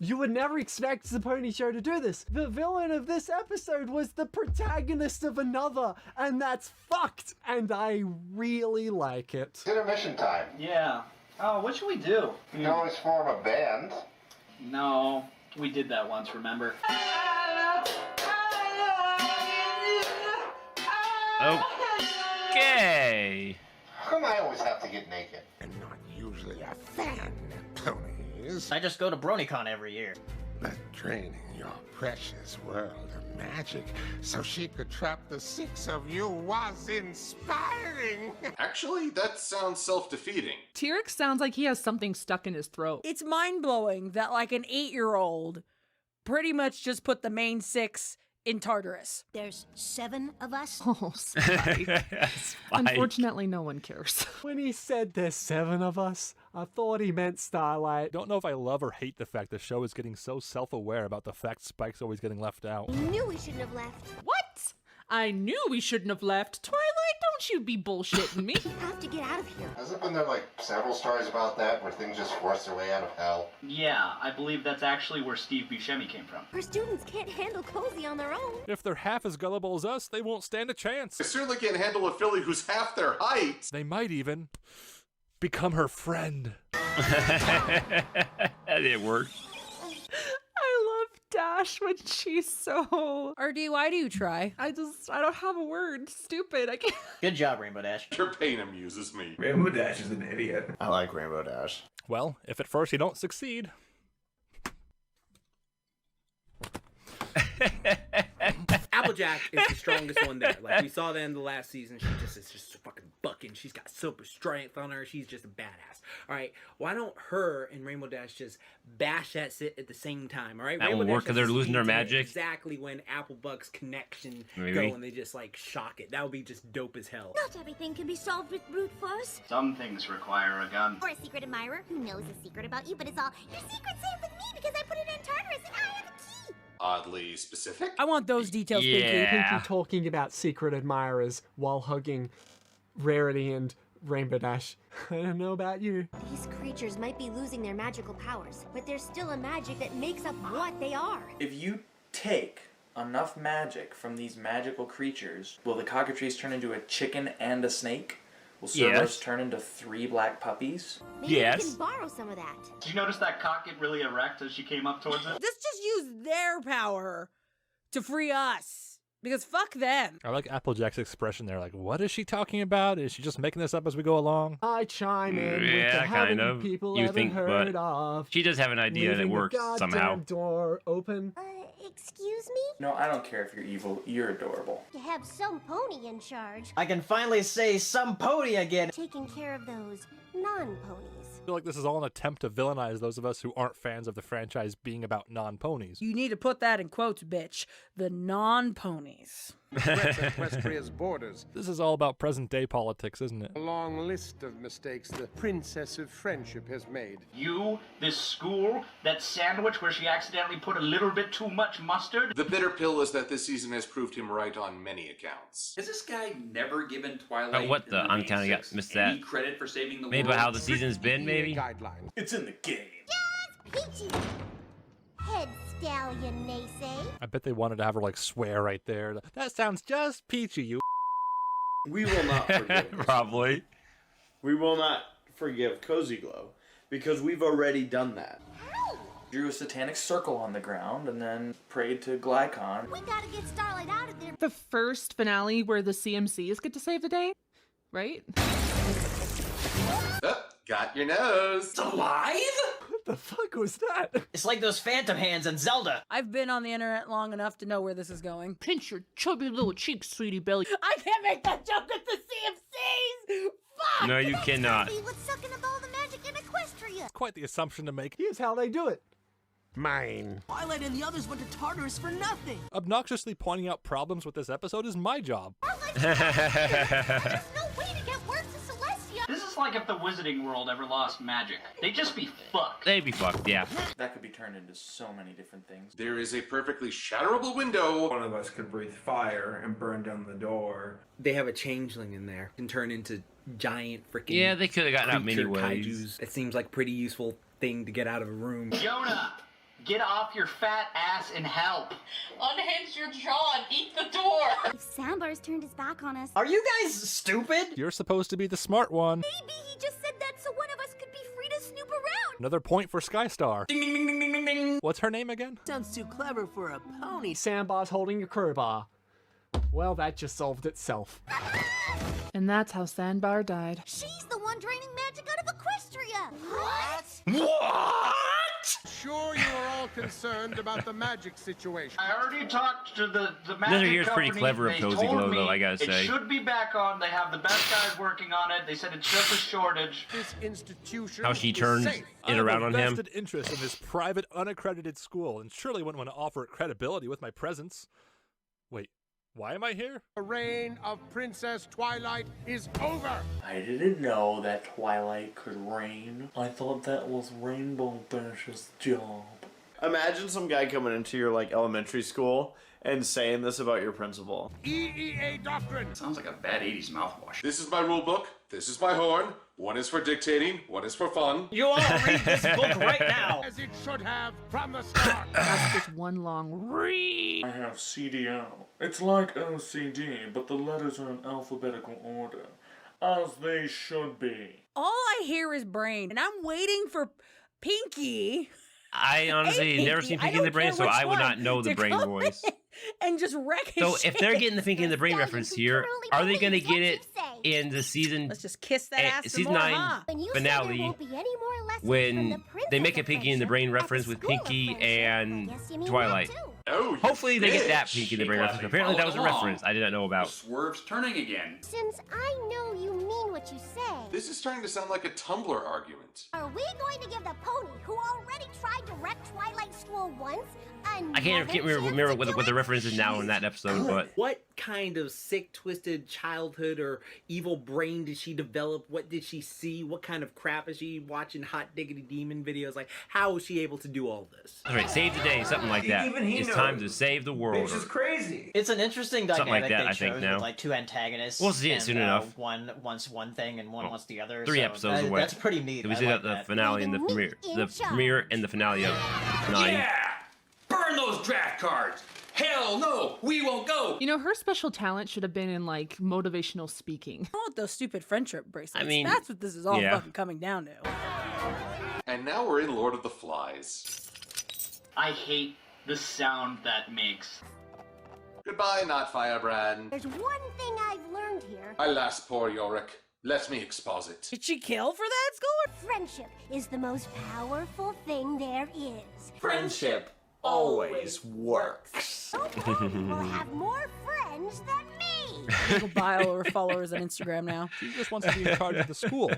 You would never expect the Pony Show to do this. The villain of this episode was the protagonist of another, and that's fucked, and I really like it. Intermission time. Yeah. Oh, what should we do? You can always form a band. No, we did that once, remember? Okay. How come I always have to get naked? I'm not usually a fan of ponies, I just go to BronyCon every year. but draining your precious world of magic so she could trap the 6 of you was inspiring. Actually, that sounds self-defeating. T-Rex sounds like he has something stuck in his throat. It's mind-blowing that like an 8-year-old pretty much just put the main 6 in Tartarus. There's 7 of us. Oh, Spike. Unfortunately, no one cares. When he said there's 7 of us, I thought he meant Starlight. Don't know if I love or hate the fact the show is getting so self-aware about the fact Spike's always getting left out. I knew we shouldn't have left. What? I knew we shouldn't have left. Twilight, don't you be bullshitting me. We have to get out of here. Hasn't been there like several stories about that where things just force their way out of hell? Yeah, I believe that's actually where Steve Buscemi came from. Our students can't handle Cozy on their own. If they're half as gullible as us, they won't stand a chance. I certainly can't handle a filly who's half their height. They might even become her friend. It worked. I love Dash when she's so... RD, why do you try? I don't have a word. Stupid. I can't... Good job, Rainbow Dash. Your pain amuses me. Rainbow Dash is an idiot. I like Rainbow Dash. Well, if at first you don't succeed. Applejack is the strongest one there. Like we saw that in the last season. She is just fucking bucking. She's got super strength on her. She's just a badass. All right, why don't her and Rainbow Dash just bash that shit at the same time? All right, That Rainbow will work Dash because they're has losing their speed to magic. Exactly when Applebuck's connection Maybe. go and they just like shock it. That would be just dope as hell. Not everything can be solved with brute force. Some things require a gun. Or a secret admirer who knows a secret about you, but it's all, your secret's safe with me because I put it in Tartarus and I have a key. Oddly specific. I want those details, Pinky. Pinky talking about secret admirers while hugging Rarity and Rainbow Dash. I don't know about you. These creatures might be losing their magical powers, but there's still a magic that makes up what they are. If you take enough magic from these magical creatures, will the cockatrice turn into a chicken and a snake? Will Cerberus Yes. turn into 3 black puppies? Maybe we can borrow some of that. Did you notice that cock get really erect as she came up towards it? Let's just use their power to free us. Because fuck them. I like Applejack's expression there. Like, what is she talking about? Is she just making this up as we go along? I chime in with the Yeah, kind haven't of. people You ever think, heard but of. she does have an idea that Leaving the works goddamn somehow. door open. Excuse me? No, I don't care if you're evil. You're adorable. To have some pony in charge. I can finally say some pony again. Taking care of those non-ponies. I feel like this is all an attempt to villainize those of us who aren't fans of the franchise being about non-ponies. You need to put that in quotes, bitch. The non-ponies. Equestria's borders. This is all about present-day politics, isn't it? A long list of mistakes the Princess of Friendship has made. You, this school, that sandwich where she accidentally put a little bit too much mustard. The bitter pill is that this season has proved him right on many accounts. Has this guy never given Twilight What the? I'm kind of missed that. any credit for saving the Maybe world? about how the season's been, maybe? Guidelines. It's in the game. Peachy! Head stallion, Naysay. I bet they wanted to have her, like, swear right there. That sounds just peachy, you. We will not forgive. Probably. We will not forgive Cozy Glow because we've already done that. Drew a satanic circle on the ground and then prayed to Glycon. We gotta get Starlight out of there. The first finale where the CMCs get to save the day, right? Got your nose. It's alive? What the fuck was that? It's like those phantom hands in Zelda. I've been on the internet long enough to know where this is going. Pinch your chubby little cheeks, sweetie belly. I can't make that joke at the CMCs! Fuck! No, you cannot. See what's sucking up all the magic in Equestria. Quite the assumption to make. Here's how they do it. Mine. Twilight and the others went to Tartarus for nothing. Obnoxiously pointing out problems with this episode is my job. There's no way to get word to Celestia. This is like if the Wizarding World ever lost magic. They'd just be fucked. They'd be fucked, yeah. That could be turned into so many different things. There is a perfectly shatterable window. One of us could breathe fire and burn down the door. They have a changeling in there. Can turn into giant freaking. Yeah, they could have gotten out many creature ways. kaijus. It seems like pretty useful thing to get out of a room. Jonah, get off your fat ass and help. Unhinge your jaw and eat the door. If Sandbar's turned his back on us. Are you guys stupid? You're supposed to be the smart one. Maybe he just said that so one of us could be free to snoop around. Another point for Skystar. Ding ding ding ding ding ding ding. What's her name again? Sounds too clever for a pony. Sandbar's holding a crowbar. Well, that just solved itself. And that's how Sandbar died. She's the one draining magic out of Equestria. What? What? Sure you are all concerned about the magic situation. I already talked to the magic Another year's company. pretty clever of They Cozy told Glow, me though, I gotta say. It should be back on. They have the best guys working on it. They said it's just a shortage. This institution How she is turns safe. I it have around a on him. vested interest in this private, unaccredited school, and surely wouldn't want to offer it credibility with my presence. Wait, why am I here? The reign of Princess Twilight is over. I didn't know that Twilight could reign. I thought that was Rainbow Dash's job. Imagine some guy coming into your like elementary school and saying this about your principal. EEA doctrine. Sounds like a bad 80s mouthwash. This is my rule book. This is my horn. One is for dictating. One is for fun. You all read this book right now. As it should have from the start. That's just one long read. I have CDL. It's like OCD, but the letters are in alphabetical order, as they should be. All I hear is brain, and I'm waiting for Pinky. I honestly Hey, never seen I Pinky in the don't Brain, care so which I would not one know the to Brain come voice. in and just wreck his So if they're shit. getting the Pinky in the Brain reference here, are they going to get it in the season? Let's just kiss that ass some season more, 9 huh? When you say there finale won't be any more lessons from when the they make a Princess Pinky in the Brain at the reference with School of Pinky Friendship. and Yes, you mean Twilight. that too. Oh, you Hopefully they get that bitch. Pinky in the Brain She reference. glad Apparently they that was a followed along. reference I did not know about. Swerve's turning again. Since I know you mean what you say, This is starting to sound like a Tumblr argument. are we going to give the pony, who already tried to wreck Twilight School once, I can't remember what the reference is now in that episode, but What kind of sick, twisted childhood or evil brain did she develop? What did she see? What kind of crap is she watching? Hot diggity demon videos? Like, how was she able to do all this? all right, save the day, something like that. Even he It's knows. time to save the world. Bitch is crazy. It's an interesting Something dynamic like that, they I think, chose now. with like two antagonists. We'll see it and, soon enough. One wants one thing and one wants the other. 3 so episodes away. That's pretty neat. We I see like the that. finale and the premiere and the finale of 9. Yeah! Burn those draft cards! Hell no! We won't go! You know, her special talent should have been in like motivational speaking. What those stupid friendship bracelets. I mean, that's what this is all yeah. fucking coming down to. And now we're in Lord of the Flies. I hate the sound that makes. Goodbye, not Firebrand. There's one thing I've learned here. Alas, poor Yorick. Let me exposit. Did she kill for that score? Friendship is the most powerful thing there is. Friendship always works. We'll have more friends than me. She'll buy all her followers on Instagram now. She just wants to be in charge of the school.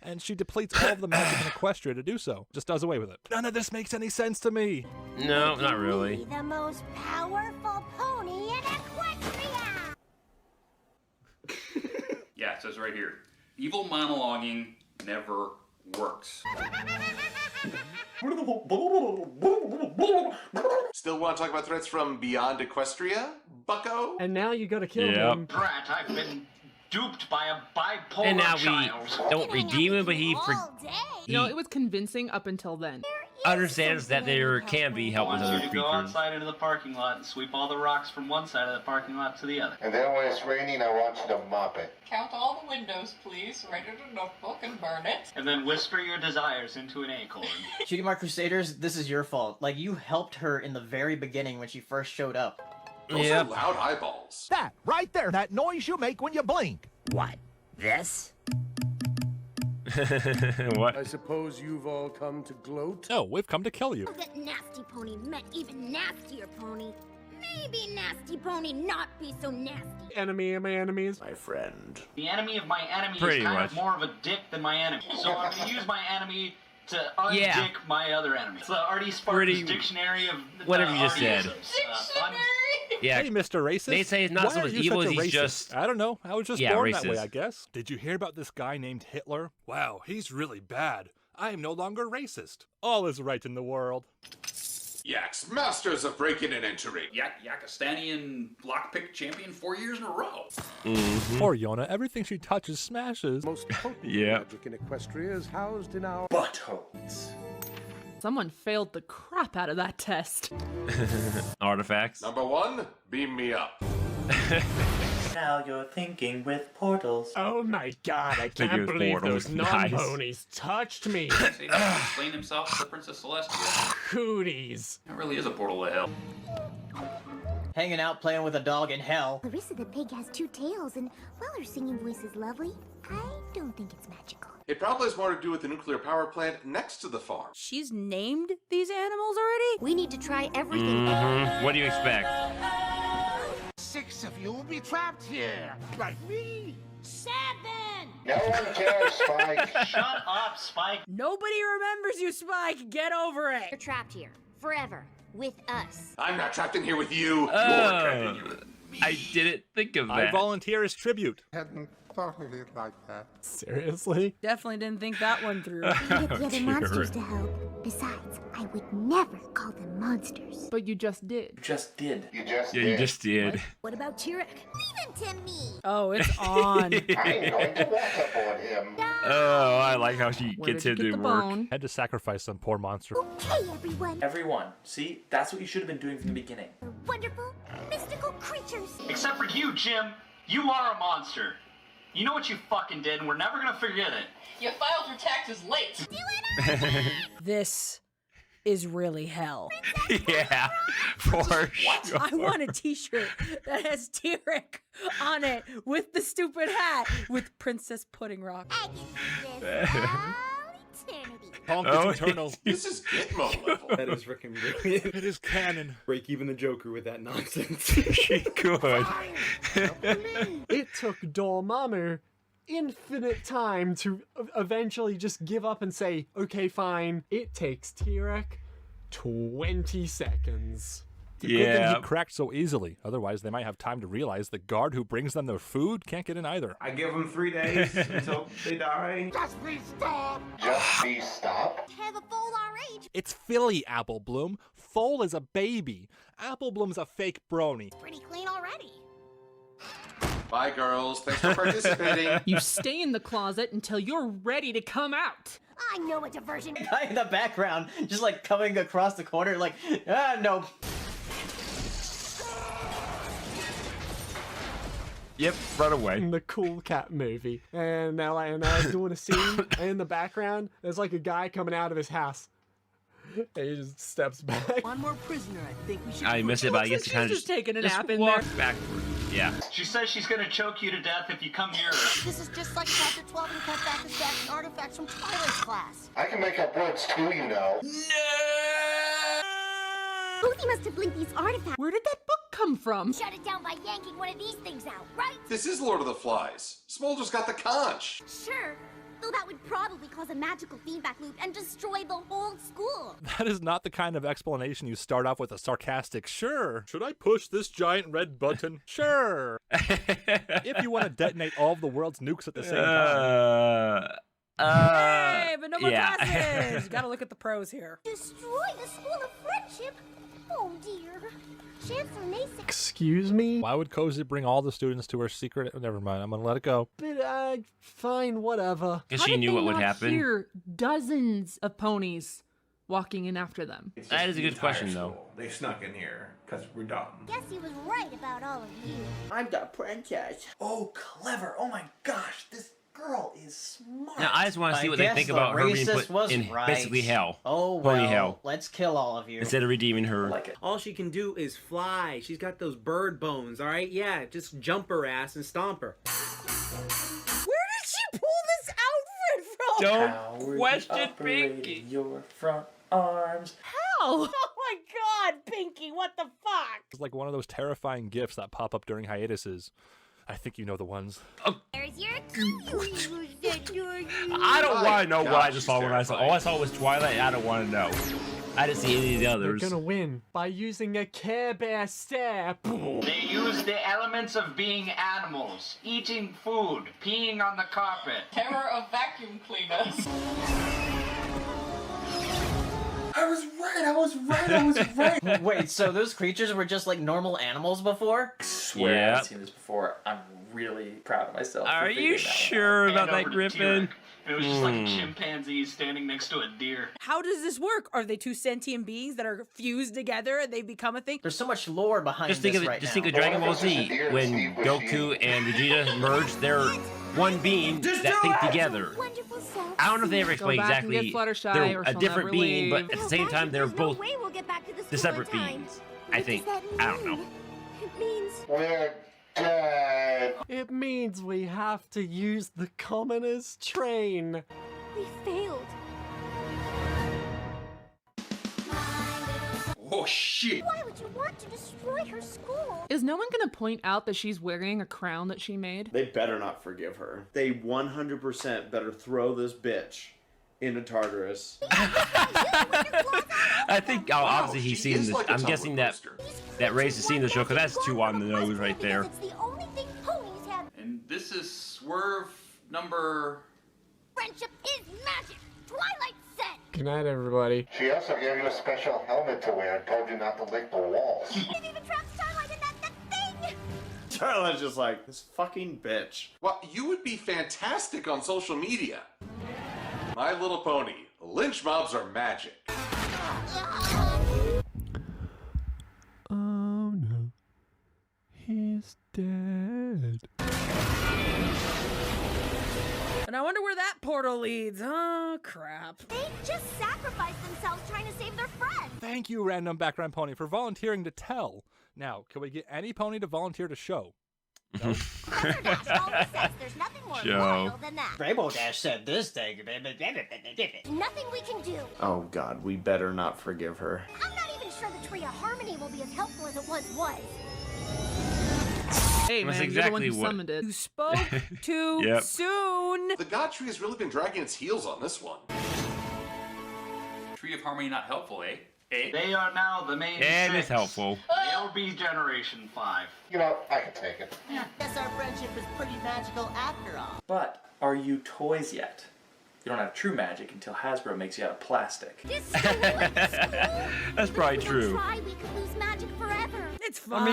And she depletes all of the magic in Equestria to do so. Just does away with it. None of this makes any sense to me. No, not really. Be the most powerful pony in Equestria. Yeah, it says right here. Evil monologuing never works. Still want to talk about threats from beyond Equestria, bucko? And now you gotta kill Yep. him. Brat, I've been duped by a bipolar And now child. we don't redeem him, but he You know, it was convincing up until then. understands that there can be help with I other want you to go creatures. outside into the parking lot and sweep all the rocks from one side of the parking lot to the other. And then when it's raining, I want you to mop it. Count all the windows, please. Write it in a notebook and burn it. And then whisper your desires into an acorn. Cutie Mark Crusaders, this is your fault. Like, you helped her in the very beginning when she first showed up. Those are loud eyeballs. That, right there, that noise you make when you blink. What? This? What? I suppose you've all come to gloat? No, we've come to kill you. That nasty pony met even nastier pony. Maybe nasty pony not be so nasty. Enemy of my enemies. My friend. The enemy of my enemy Pretty is kind much. of more of a dick than my enemy. So I'm going to use my enemy to undick Yeah. my other enemy. It's the Artie Sparks Pretty- dictionary of whatever you just said. Dictionary? Yeah. Hey, Mr. Racist. They say he's not Why so are much you evil such as a he's racist? just... I don't know. I was just Yeah, born that way, racist. I guess. Did you hear about this guy named Hitler? Wow, he's really bad. I am no longer racist. All is right in the world. Yaks, masters of break-in and entry. Yakistanian lockpick champion 4 years in a row. Poor Yona, everything she touches smashes. Most potent Yeah. magic in Equestria is housed in our buttholes. Someone failed the crap out of that test. Artifacts. Number one, beam me up. Now you're thinking with portals. Oh my god, I Thinking can't with believe portals. those Nice. non-ponies touched me. See, he explained himself to Princess Celestia. Cooties. That really is a portal to hell. Hanging out playing with a dog in hell. Larissa the pig has two tails, and while her singing voice is lovely, I don't think it's magical. It probably has more to do with the nuclear power plant next to the farm. She's named these animals already? We need to try everything. What do you expect? 6 of you will be trapped here, like me. 7! No one cares, Spike. Shut up, Spike. Nobody remembers you, Spike. Get over You're it. trapped here. Forever. With us. I'm not trapped in here with you. You're Oh, trapped in here with me. I didn't think of I that. volunteer as tribute. Hadn't thought of it like that. Seriously? Definitely didn't think that one through. We can get the other Dear. monsters to help. Besides, I would never call them monsters. But you just did. Just did. You just Yeah, did. you just did. What about Tyrek? Leave him to me. Oh, it's on. I'm going to walk up on him. Oh, I like how she Where gets did him you to get the work. bone? Had to sacrifice some poor monster. Okay, everyone. Everyone, see? That's what you should have been doing from the beginning. We're wonderful, mystical creatures. Except for you, Jim. You are a monster. You know what you fucking did, and we're never gonna forget it. You filed your taxes late. This is really hell. Yeah, for sure. I want a t-shirt that has Tyrek on it with the stupid hat with Princess Pudding Rock. I can do this all eternity. Honk Oh, is eternal. This is Gitmo level. That is freaking brilliant. It is canon. Break even the Joker with that nonsense. She could. It took Dormammu infinite time to eventually just give up and say, okay, fine. It takes Tyrek 20 seconds. It's a good thing Yeah. he cracked so easily. Otherwise, they might have time to realize the guard who brings them their food can't get in either. I give them 3 days until they die. Just please stop. Just please stop. Have a foal our age. It's Philly, Apple Bloom. Foal is a baby. Apple Bloom's a fake brony. Pretty clean already. Bye, girls. Thanks for participating. You stay in the closet until you're ready to come out. I know a diversion. Guy in the background, just like coming across the corner, like, no. Yep, run away. In the Cool Cat movie. And now doing a scene, and in the background, there's like a guy coming out of his house. And he just steps back. One more prisoner, I think we should. I missed it, but I guess you kind of just taking a just nap in walk there. backward. Yeah. She says she's gonna choke you to death if you come near her. This is just like chapter 12 and cut back the stats and artifacts from Twilight's class. I can make up words too, you know. Cozy must have linked these artifacts. Where did that book come from? Shut it down by yanking one of these things out, right? This is Lord of the Flies. Smolder's got the conch. Sure. Though that would probably cause a magical feedback loop and destroy the whole school. That is not the kind of explanation you start off with a sarcastic, sure. Should I push this giant red button? Sure. If you want to detonate all of the world's nukes at the same time. Hey, but no more yeah. classes. You gotta look at the pros here. Destroy the school of friendship? Oh dear. Chancellor Nace. Excuse me? Why would Cozy bring all the students to her secret? Never mind, I'm gonna let it go. But, fine, whatever. Because How she did knew they what would not happen. hear dozens of ponies walking in after them? That is a good question, though. They snuck in here because we're dumb. Guess he was right about all of you. I'm the princess. Oh, clever. Oh my gosh, this girl is smart. Now, I just want to see I what they guess think the about her being racist put was in right. basically hell. Oh, Pony well, hell. let's kill all of you. Instead of redeeming her. All she can do is fly. She's got those bird bones, all right? Yeah, just jump her ass and stomp her. Where did she pull this outfit from? Don't question Pinky. Your front arms. How? Oh my god, Pinky, what the fuck? It's like one of those terrifying gifs that pop up during hiatuses. I think you know the ones. There's your cue. I don't want to know what I gosh, just saw she's when I saw. All I saw was Twilight. I don't want to know. I didn't see any of the They're others. gonna win by using a Care Bear stare. They use the elements of being animals, eating food, peeing on the carpet. Terror of vacuum cleaners. I was right. Wait, so those creatures were just like normal animals before? Swear Yeah. I've seen this before. I'm really proud of myself. Are for you figuring that one sure about And that, over to Griffin? T-Rex. It was just like a chimpanzee standing next to a deer. How does this work? Are they two sentient beings that are fused together and they become a thing? There's so much lore behind Just think this of it. right Just now. think of Dragon Ball Z when Goku and Vegeta merged. They're one being that think together. Wonderful self. I don't know if they ever Go explain back and exactly. get Fluttershy They're or a she'll different never being, leave. but at the same time, they're both No way we'll get back to the the school separate in time. beings. I What think. does that I don't know. mean? It means We're dead. It means we have to use the commoners' train. we failed. Oh shit! Why would you want to destroy her school? Is no one gonna point out that she's wearing a crown that she made? They better not forgive her. They 100% better throw this bitch into Tartarus. I think obviously he's she seen is this. like a I'm Tumblr guessing that Raze has seen the show because that's too on the nose right there. It's the only thing ponies have. And this is swerve number. Friendship is magic. Twilight said. Good night, everybody. She also gave you a special helmet to wear and told you not to lick the walls. They've even trapped Starlight in that thing. Starlight's just like, this fucking bitch. Well, you would be fantastic on social media. My Little Pony. Lynch mobs are magic. Oh no. He's dead. And I wonder where that portal leads. Oh, crap. They just sacrificed themselves trying to save their friend. Thank you, Random Background Pony, for volunteering to tell. Now, can we get any pony to volunteer to show? No? Professor Dash always says there's nothing more Joe. loyal than that. Rainbow Dash said this thing. Nothing we can do. Oh god, we better not forgive her. I'm not even sure the Tree of Harmony will be as helpful as it once was. Hey That's man, exactly you're the one who what- summoned it. You spoke too Yep. soon. The God Tree has really been dragging its heels on this one. Tree of Harmony not helpful, eh? They are now the main And six. it's helpful. They'll be Generation 5. You know, I can take it. Guess our friendship is pretty magical after all. But are you toys yet? You don't have true magic until Hasbro makes you out of plastic. This school and the school. That's probably If we true. don't try, we could lose magic forever. It's I fine.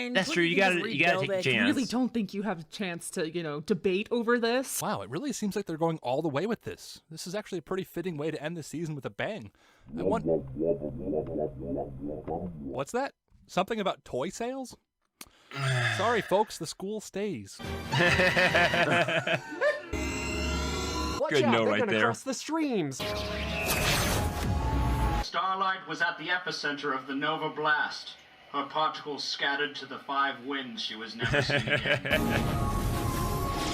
mean, that's We true. can You just gotta take rebuild a it. chance. I really don't think you have a chance to, debate over this. Wow, it really seems like they're going all the way with this. This is actually a pretty fitting way to end the season with a bang. What's that? Something about toy sales? Sorry, folks, the school stays. Watch Good out, note they're right gonna there. cross the streams. Starlight was at the epicenter of the Nova Blast. Her particles scattered to the 5 winds she was never seen again.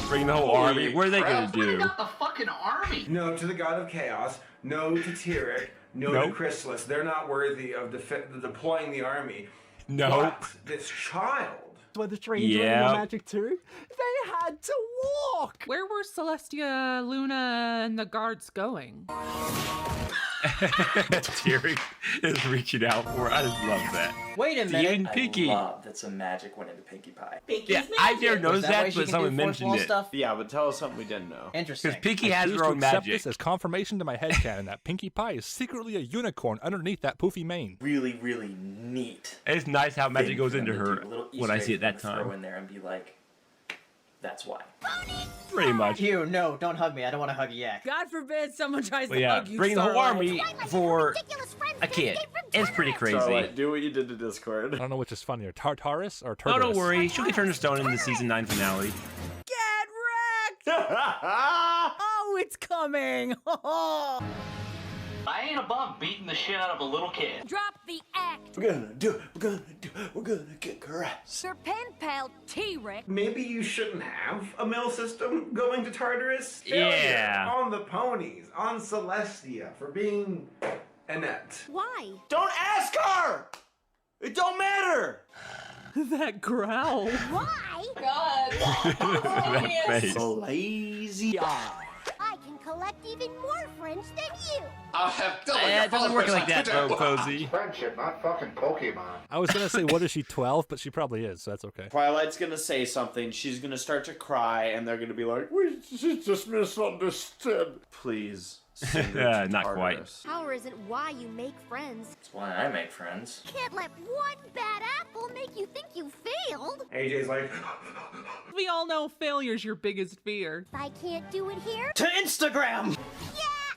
Bring the whole army. What are they gonna do? Not the fucking army! No to the God of Chaos. No to Tyrek. No Nope. to Chrysalis. They're not worthy of deploying the army. No. But this child. Were the trains running Yep. the magic too? They had to walk. Where were Celestia, Luna, and the guards going? Terry is reaching out for. I just love that. Wait a minute. Even Pinky. I love that some magic went into Pinkie Pie. Yeah, I never noticed that way that, she but can someone do mentioned fourth it. wall stuff? Yeah, but tell us something we didn't know. Interesting. Because Pinky I has choose her to own accept magic. this as confirmation to my headcanon that Pinkie Pie is secretly a unicorn underneath that poofy mane. Really, really neat. It's nice how magic thing goes for them into to her do, a little when I Easter see egg it that for them to Throw time. in there and be like, that's why. Pretty much. Hugh, no, don't hug me. I don't want to hug a yak. God forbid someone tries But to yeah, hug you, bringing the whole Starlight. army for a kid. It's pretty crazy. Starlight, do what you did to Discord. I don't know which is funnier, Tartarus or Oh, Tartarus. don't worry. She'll get turned to stone in the season 9 finale. Get wrecked! Oh, it's coming! I ain't above beating the shit out of a little kid. Drop the act. We're gonna do it. We're gonna kick her ass. Your pen pal T-Rex. Maybe you shouldn't have a mill system going to Tartarus. Yeah. Failure on the ponies, on Celestia, for being inept. Why? Don't ask her! It don't matter! That growl. Why? God. That face. So lazy. I can collect even more French than you. I'll have It doesn't work like that, though, Cozy. Friendship, not fucking Pokemon. I was gonna say, what is she, 12? But she probably is, so that's okay. Twilight's gonna say something, she's gonna start to cry, and they're gonna be like, she just misunderstood. Please. send her to Not quite. Tartarus. Power isn't why you make friends. That's why I make friends. Can't let one bad apple make you think you failed. AJ's like, We all know failure's your biggest fear. If I can't do it here, To Instagram!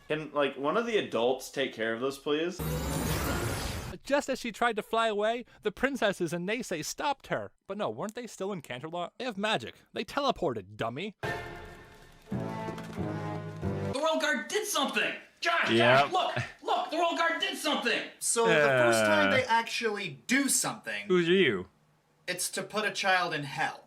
Can, like, one of the adults take care of this, please? Just as she tried to fly away, the princesses and Naysay stopped her. But no, weren't they still in Canterlot? They have magic. They teleported, dummy. The Royal Guard did something! Josh, Yep. Josh, look! The Royal Guard did something! So the first time they actually do something, Who's you? it's to put a child in hell.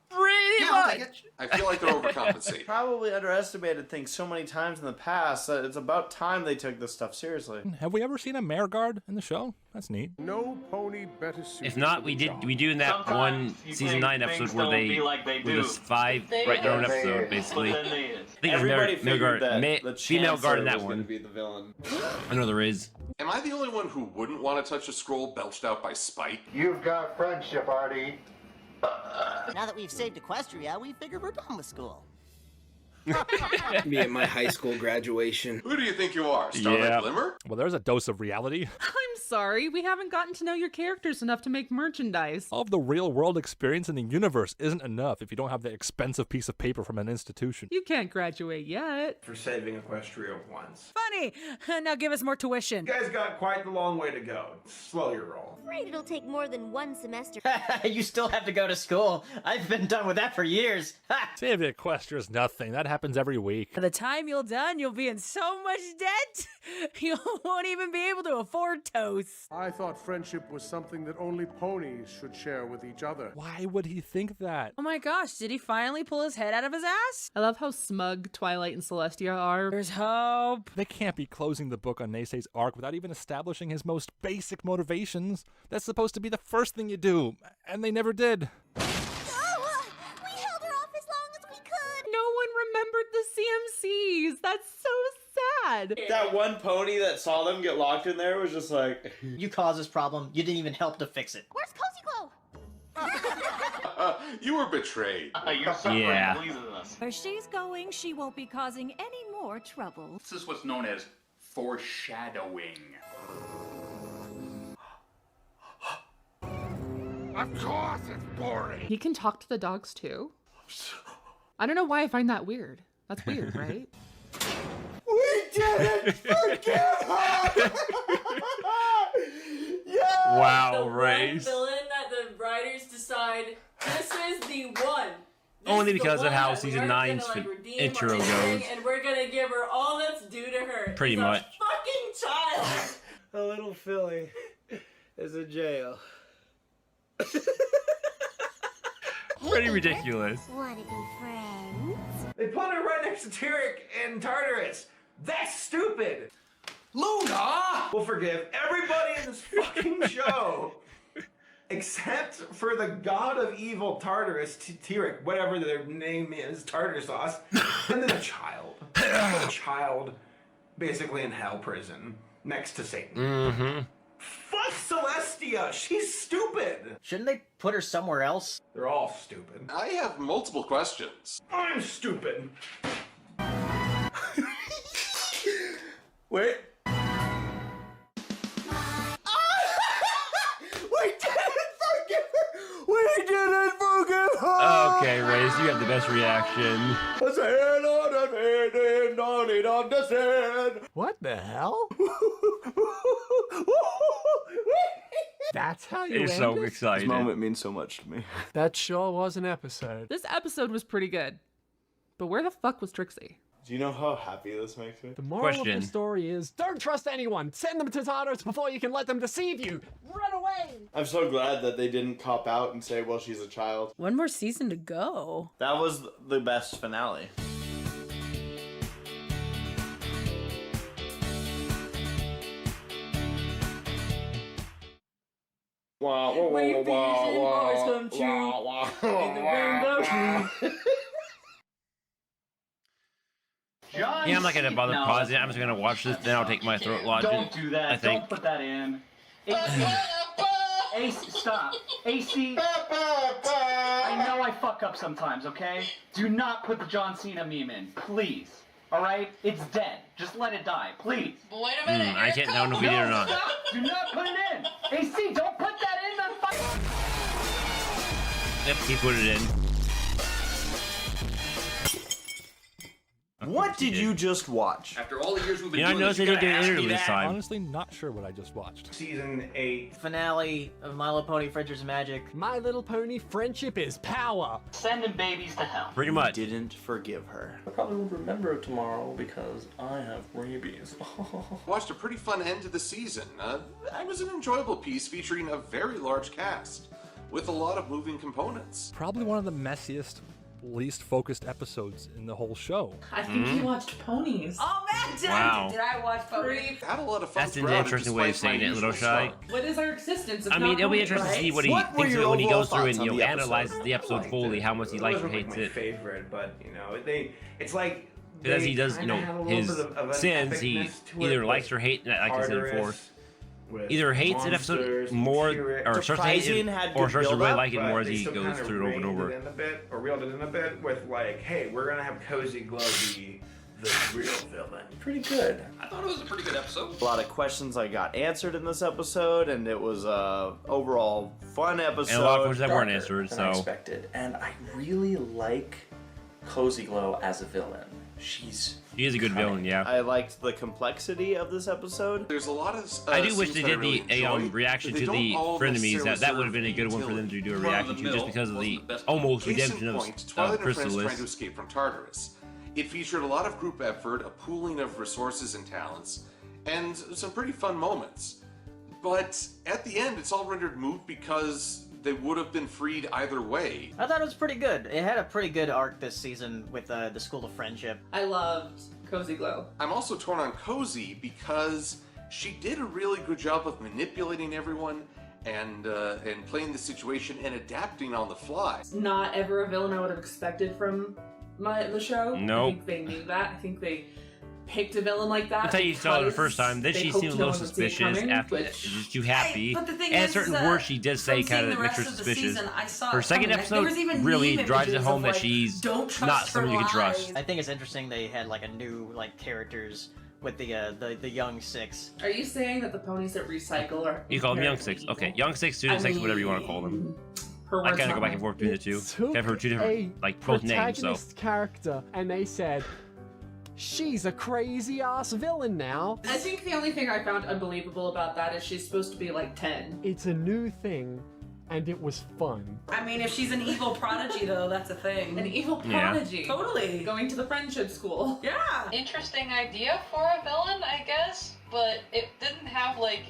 Pretty Yeah, I'll much. take it. I feel like they're overcompensating. Probably underestimated things so many times in the past that it's about time they took this stuff seriously. Have we ever seen a mare guard in the show? That's neat. No pony better suited. If not, we do in that Sometimes one you season think 9 things episode where don't they be like they with do. the 5 They right their own is. episode basically. But then they is. I think it's Everybody male figured guard, that the female guard in Chancellor that was one. gonna be the villain. I know there is. Am I the only one who wouldn't want to touch a scroll belched out by spite? You've got friendship, Artie. Now that we've saved Equestria, we figured we're done with school. Me at my high school graduation. Who do you think you are, Starlight Yeah. Glimmer? Well, there's a dose of reality. I'm sorry, we haven't gotten to know your characters enough to make merchandise. All of the real world experience in the universe isn't enough if you don't have the expensive piece of paper from an institution. You can't graduate yet. for saving Equestria once. Funny. Now give us more tuition. You guys got quite the long way to go. Slow your roll. afraid it'll take more than one semester. You still have to go to school. I've been done with that for years. Saving Equestria is nothing. That happens every week. By the time you're done, you'll be in so much debt, you won't even be able to afford toast. I thought friendship was something that only ponies should share with each other. Why would he think that? Oh my gosh, did he finally pull his head out of his ass? I love how smug Twilight and Celestia are. There's hope. They can't be closing the book on Naysay's arc without even establishing his most basic motivations. That's supposed to be the first thing you do, and they never did. No one remembered the CMCs. That's so sad. That one pony that saw them get locked in there was just like... You caused this problem. You didn't even help to fix it. Where's Cozy Glow? You were betrayed. You're suffering. Yeah. Please us. Where she's going, she won't be causing any more trouble. This is what's known as foreshadowing. Of course it's boring. He can talk to the dogs too. I don't know why I find that weird. That's weird, right? We did it! Forgive her! Wow, the Raze. one villain that only the because of one how that we season aren't 9's gonna, like, redeem intro or anything, goes. and we're gonna give her all that's due to her. Pretty She's much. a fucking child. A little filly is in jail. Pretty ridiculous. Wanna be friends? They put her right next to Tyrek and Tartarus. That's stupid. Luna! We'll forgive everybody in this fucking show. Except for the god of evil Tartarus, Tyrek, whatever their name is, Tartar Sauce, and then a child. A child, basically in hell prison, next to Satan. Mm-hmm. Fuck Celestia! She's stupid! Shouldn't they put her somewhere else? They're all stupid. I have multiple questions. I'm stupid. Wait. We didn't forgive her! We didn't forgive her! Okay, Raze, you have the best reaction. What the hell? That's how you You're end so it? excited. This moment means so much to me. That sure was an episode. This episode was pretty good. But where the fuck was Trixie? Do you know how happy this makes me? The moral of the story is, don't trust anyone. Send them to Tartarus before you can let them deceive you. Run away. I'm so glad that they didn't cop out and say, well, she's a child. One more season to go. That was the best finale. Yeah, I'm not gonna bother pausing it. I'm just gonna watch this, then I'll take my throat lodging. Don't do that. I think. Don't put that in. AC, stop. AC. I know I fuck up sometimes, okay? Do not put the John Cena meme in, please. Alright? It's dead. Just let it die, please. But wait a minute. I can't tell if we did or not. Stop. Do not put it in. AC, don't put that in the fuck. Yep, he put it in. What did you just watch? After all the years we've been You know, I doing noticed this, they you didn't gotta do ask an me interlude this that. time. Honestly, not sure what I just watched. Season 8. Finale of My Little Pony Friendship's Magic. My Little Pony friendship is power. Sending babies to hell. Pretty much. Didn't forgive her. I probably won't remember it tomorrow because I have rabies. Watched a pretty fun end to the season. It was an enjoyable piece featuring a very large cast with a lot of moving components. Probably one of the messiest, least focused episodes in the whole show. I think he watched ponies. Oh man, did Wow. I watch Pony? Had a lot of fun. That's an throughout it, interesting way of despite saying my it, little usual shy. slump. What is our existence? If I mean, not it'll be ponies, interesting to see right? what he What were thinks of your it when he overall goes through thoughts and on the episode? analyzes the episode fully, how much he likes or hates my it. favorite, but it's like Because they he does, kinda have a little his bit of an sins, he epicness to either it likes with or hates, like I said before. Tartarus, with Either hates an monsters episode and more, T-Rex. or starts to hate Surprising it, had or good starts to really build-up, like it But more as they he still goes kinda through it over and reined over. it in a bit, or reeled it in a bit with like, hey, we're gonna have Cozy Glow be the real villain. Pretty good. I thought it was a pretty good episode. A lot of questions I got answered in this episode, and it was a overall fun episode. And a lot of questions that weren't Darker answered, than I so. expected, and I really like Cozy Glow as a villain. She's He is a good villain, yeah. I liked the complexity of this episode. There's a lot of. I do wish scenes they that I did really a enjoyed, reaction but to they the don't all frenemies. That necessarily would have been a good one for them to do a reaction to, just because of the almost Case in redemption of point, Twilight and Friends Chrysalis. trying to escape from Tartarus. It featured a lot of group effort, a pooling of resources and talents, and some pretty fun moments. But at the end, it's all rendered moot because they would have been freed either way. I thought it was pretty good. It had a pretty good arc this season with the School of Friendship. I loved Cozy Glow. I'm also torn on Cozy because she did a really good job of manipulating everyone and playing the situation and adapting on the fly. Not ever a villain I would have expected from the show. Nope. I think they knew that. I think they picked a villain like that. That's how you saw it the because first time. Then they she hoped seemed a no little one would see it suspicious coming, after which- just too happy. But the thing and is, certain words she did say kind of makes her suspicious. Her second episode really drives it home that she's not someone you can trust. I think it's interesting they had like a new like characters with the young six. Are you saying that the ponies that recycle are? You call them Young Six. Okay, Young Six, Student Six, whatever you want to call them. I kind of go back and forth between the two. I've heard two different, like, both names, so. Protagonist character, and they said, she's a crazy ass villain now. I think the only thing I found unbelievable about that is she's supposed to be like 10. It's a new thing and it was fun. I mean, if she's an evil prodigy, though, that's a thing. An evil Yeah. prodigy. Totally. Going to the friendship school. Yeah. Interesting idea for a villain, I guess, but it didn't have, like,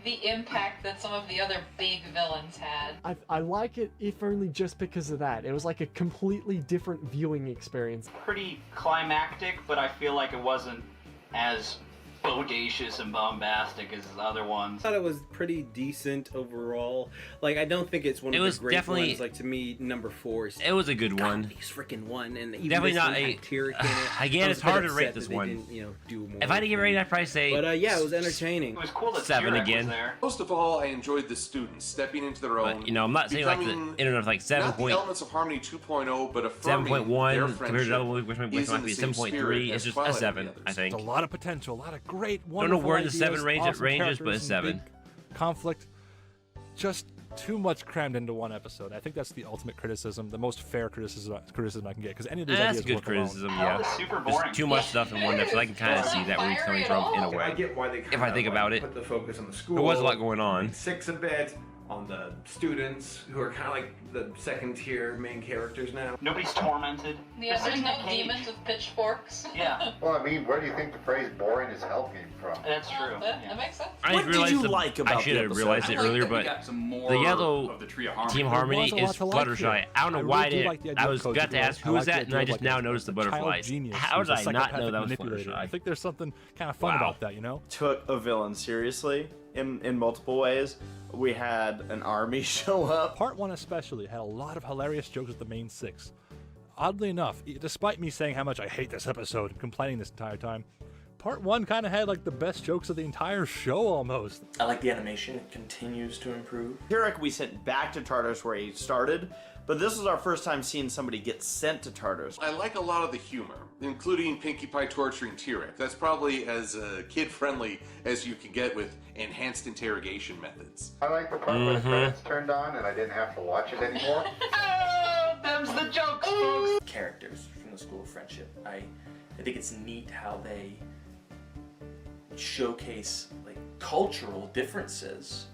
the impact that some of the other big villains had. I like it, if only just because of that. It was like a completely different viewing experience. Pretty climactic, but I feel like it wasn't as bodacious and bombastic as his other ones. I thought it was pretty decent overall. Like, I don't think it's one It of was the great definitely- ones. Like, to me, number 4 is... It was a good one. He's freaking one, and even Definitely this not one a. had Tyrick in it. Again, I was it's a bit hard to upset rate that this they one. didn't, you know, do more If I had to get rated, I'd probably say. But yeah, it was entertaining. It was cool that 7 Tyrick again. was there. Most of all, I enjoyed the students stepping into their own. But, you know, I'm not saying like the becoming internet like 7 not the point. elements of Harmony 2.0, but affirming 7.1 their compared to friendship Double Week, which might is in be the same 7.3. spirit It's as just Twilight a and 7, the others. I think. A lot of potential, a lot of great, Don't know wonderful where the ideas, 7 range awesome ranges, but characters, it's and 7. big conflict. Just too much crammed into one episode. I think that's the ultimate criticism, the most fair criticism I can get, because any of these That's ideas good work alone. criticism, yeah. super There's boring. too much stuff in one episode. I can kind of see that where he's coming from in a I way. get why they If I think about it, put the focus on the school. there was a lot going on. 6 a bit on the students who are kind of like the second tier main characters now. Nobody's tormented. Yeah, They're there's sitting in no a cage. demons with pitchforks. Yeah. Well, I mean, where do you think the phrase boring as hell came from? That's true. That makes sense. I What didn't did realize you the, like I about should the have episode? realized it I like earlier, that we but got some more the yellow of the Tree of Harmony. Team There Harmony was a lot is to like Fluttershy. here. I don't know I why really do it. like the idea I of was Cozy got to Glow. ask I who was like the that, and I idea of, just like, now a noticed the child butterflies. genius How who's did a I not know psychopathic that was manipulator. I Fluttershy? think there's something kind of fun Wow. about that, you know? Took a villain seriously in multiple ways. We had an army show up. Part 1 especially had a lot of hilarious jokes with the main 6. Oddly enough, despite me saying how much I hate this episode and complaining this entire time, Part 1 kind of had like the best jokes of the entire show almost. I like the animation. It continues to improve. Tyrick we sent back to Tartarus where he started, but this was our first time seeing somebody get sent to Tartarus. I like a lot of the humor, including Pinkie Pie torturing Tyrick. That's probably as kid-friendly as you can get with enhanced interrogation methods. I like the part where the credits turned on and I didn't have to watch it anymore. Them's the jokes, folks. Characters from the School of Friendship. I think it's neat how they showcase like cultural differences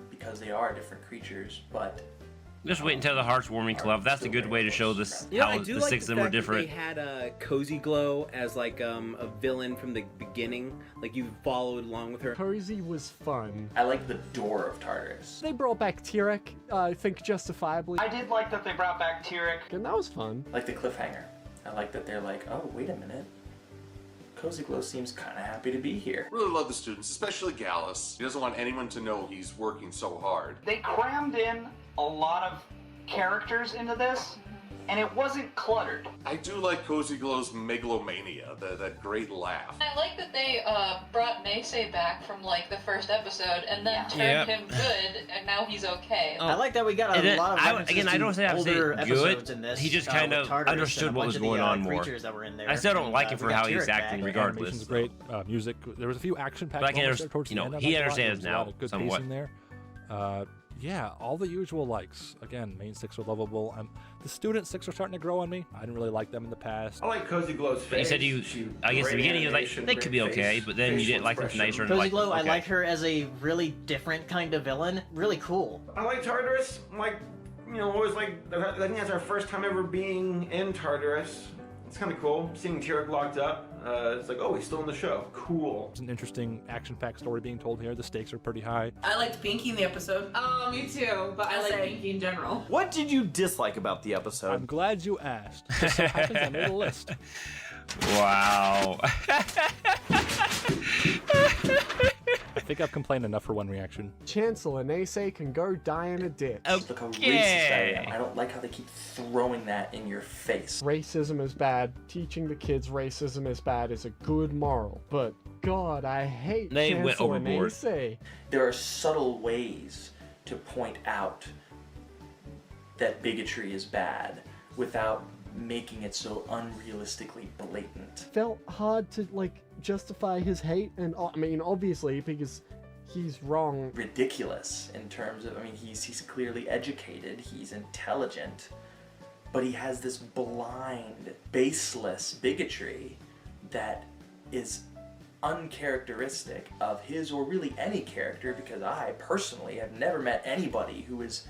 because they are different creatures, but Just wait until the Heartwarming Club. That's a good way to show this You know, how I do the like 6 the of them were fact that they different. had Cozy Glow as like a villain from the beginning. Like you followed along with her. Cozy was fun. I like the door of Tartarus. They brought back Tyrick, I think justifiably. I did like that they brought back Tyrick. And that was fun. I like the cliffhanger. I like that they're like, oh, wait a minute. Cozy Glow seems kind of happy to be here. Really love the students, especially Gallus. He doesn't want anyone to know he's working so hard. They crammed in a lot of characters into this, and it wasn't cluttered. I do like Cozy Glow's megalomania, that great laugh. I like that they brought Naysay back from like the first episode and then turned him good, and now he's okay. I like that we got a lot of references I don't to say I would say older good. episodes in this. He just with kind of Tartarus and understood a what bunch was of the, going on more. creatures that were in there. I still don't like him we for got how he's Tyrick acting, back. regardless. Animation's great, music. There was a few action-packed But I can moments understand- there towards the you know, end. I he liked a lot. understands There was a lot now, of good somewhat. pacing there. Yeah, all the usual likes. Again, main 6 are lovable. The student 6 are starting to grow on me. I didn't really like them in the past. I like Cozy Glow's face. But you said I guess in the beginning you was like, they could be okay, but then you didn't like them nicer and Cozy like, Glow, I okay. like her as a really different kind of villain. Really cool. I like Tartarus. Like, you know, always like, I think that's our first time ever being in Tartarus. It's kind of cool. Seeing Tyrick locked up. It's like, oh, he's still in the show. Cool. It's an interesting action-packed story being told here. The stakes are pretty high. I liked Pinky in the episode. Oh, me too, but I like Pinky in general. What did you dislike about the episode? I'm glad you asked. Just so happens I made a list. Wow. I think I've complained enough for one reaction. Chancellor Naysay can go die in a ditch. Look how racist I am. I don't like how they keep throwing that in your face. Racism is bad. Teaching the kids racism is bad is a good moral. But God, I hate They Chancellor went overboard. Naysay. There are subtle ways to point out that bigotry is bad without making it so unrealistically blatant. Felt hard to justify his hate, and I mean obviously because he's wrong. Ridiculous in terms of, I mean, he's clearly educated, he's intelligent, but he has this blind, baseless bigotry that is uncharacteristic of his or really any character, because I personally have never met anybody who is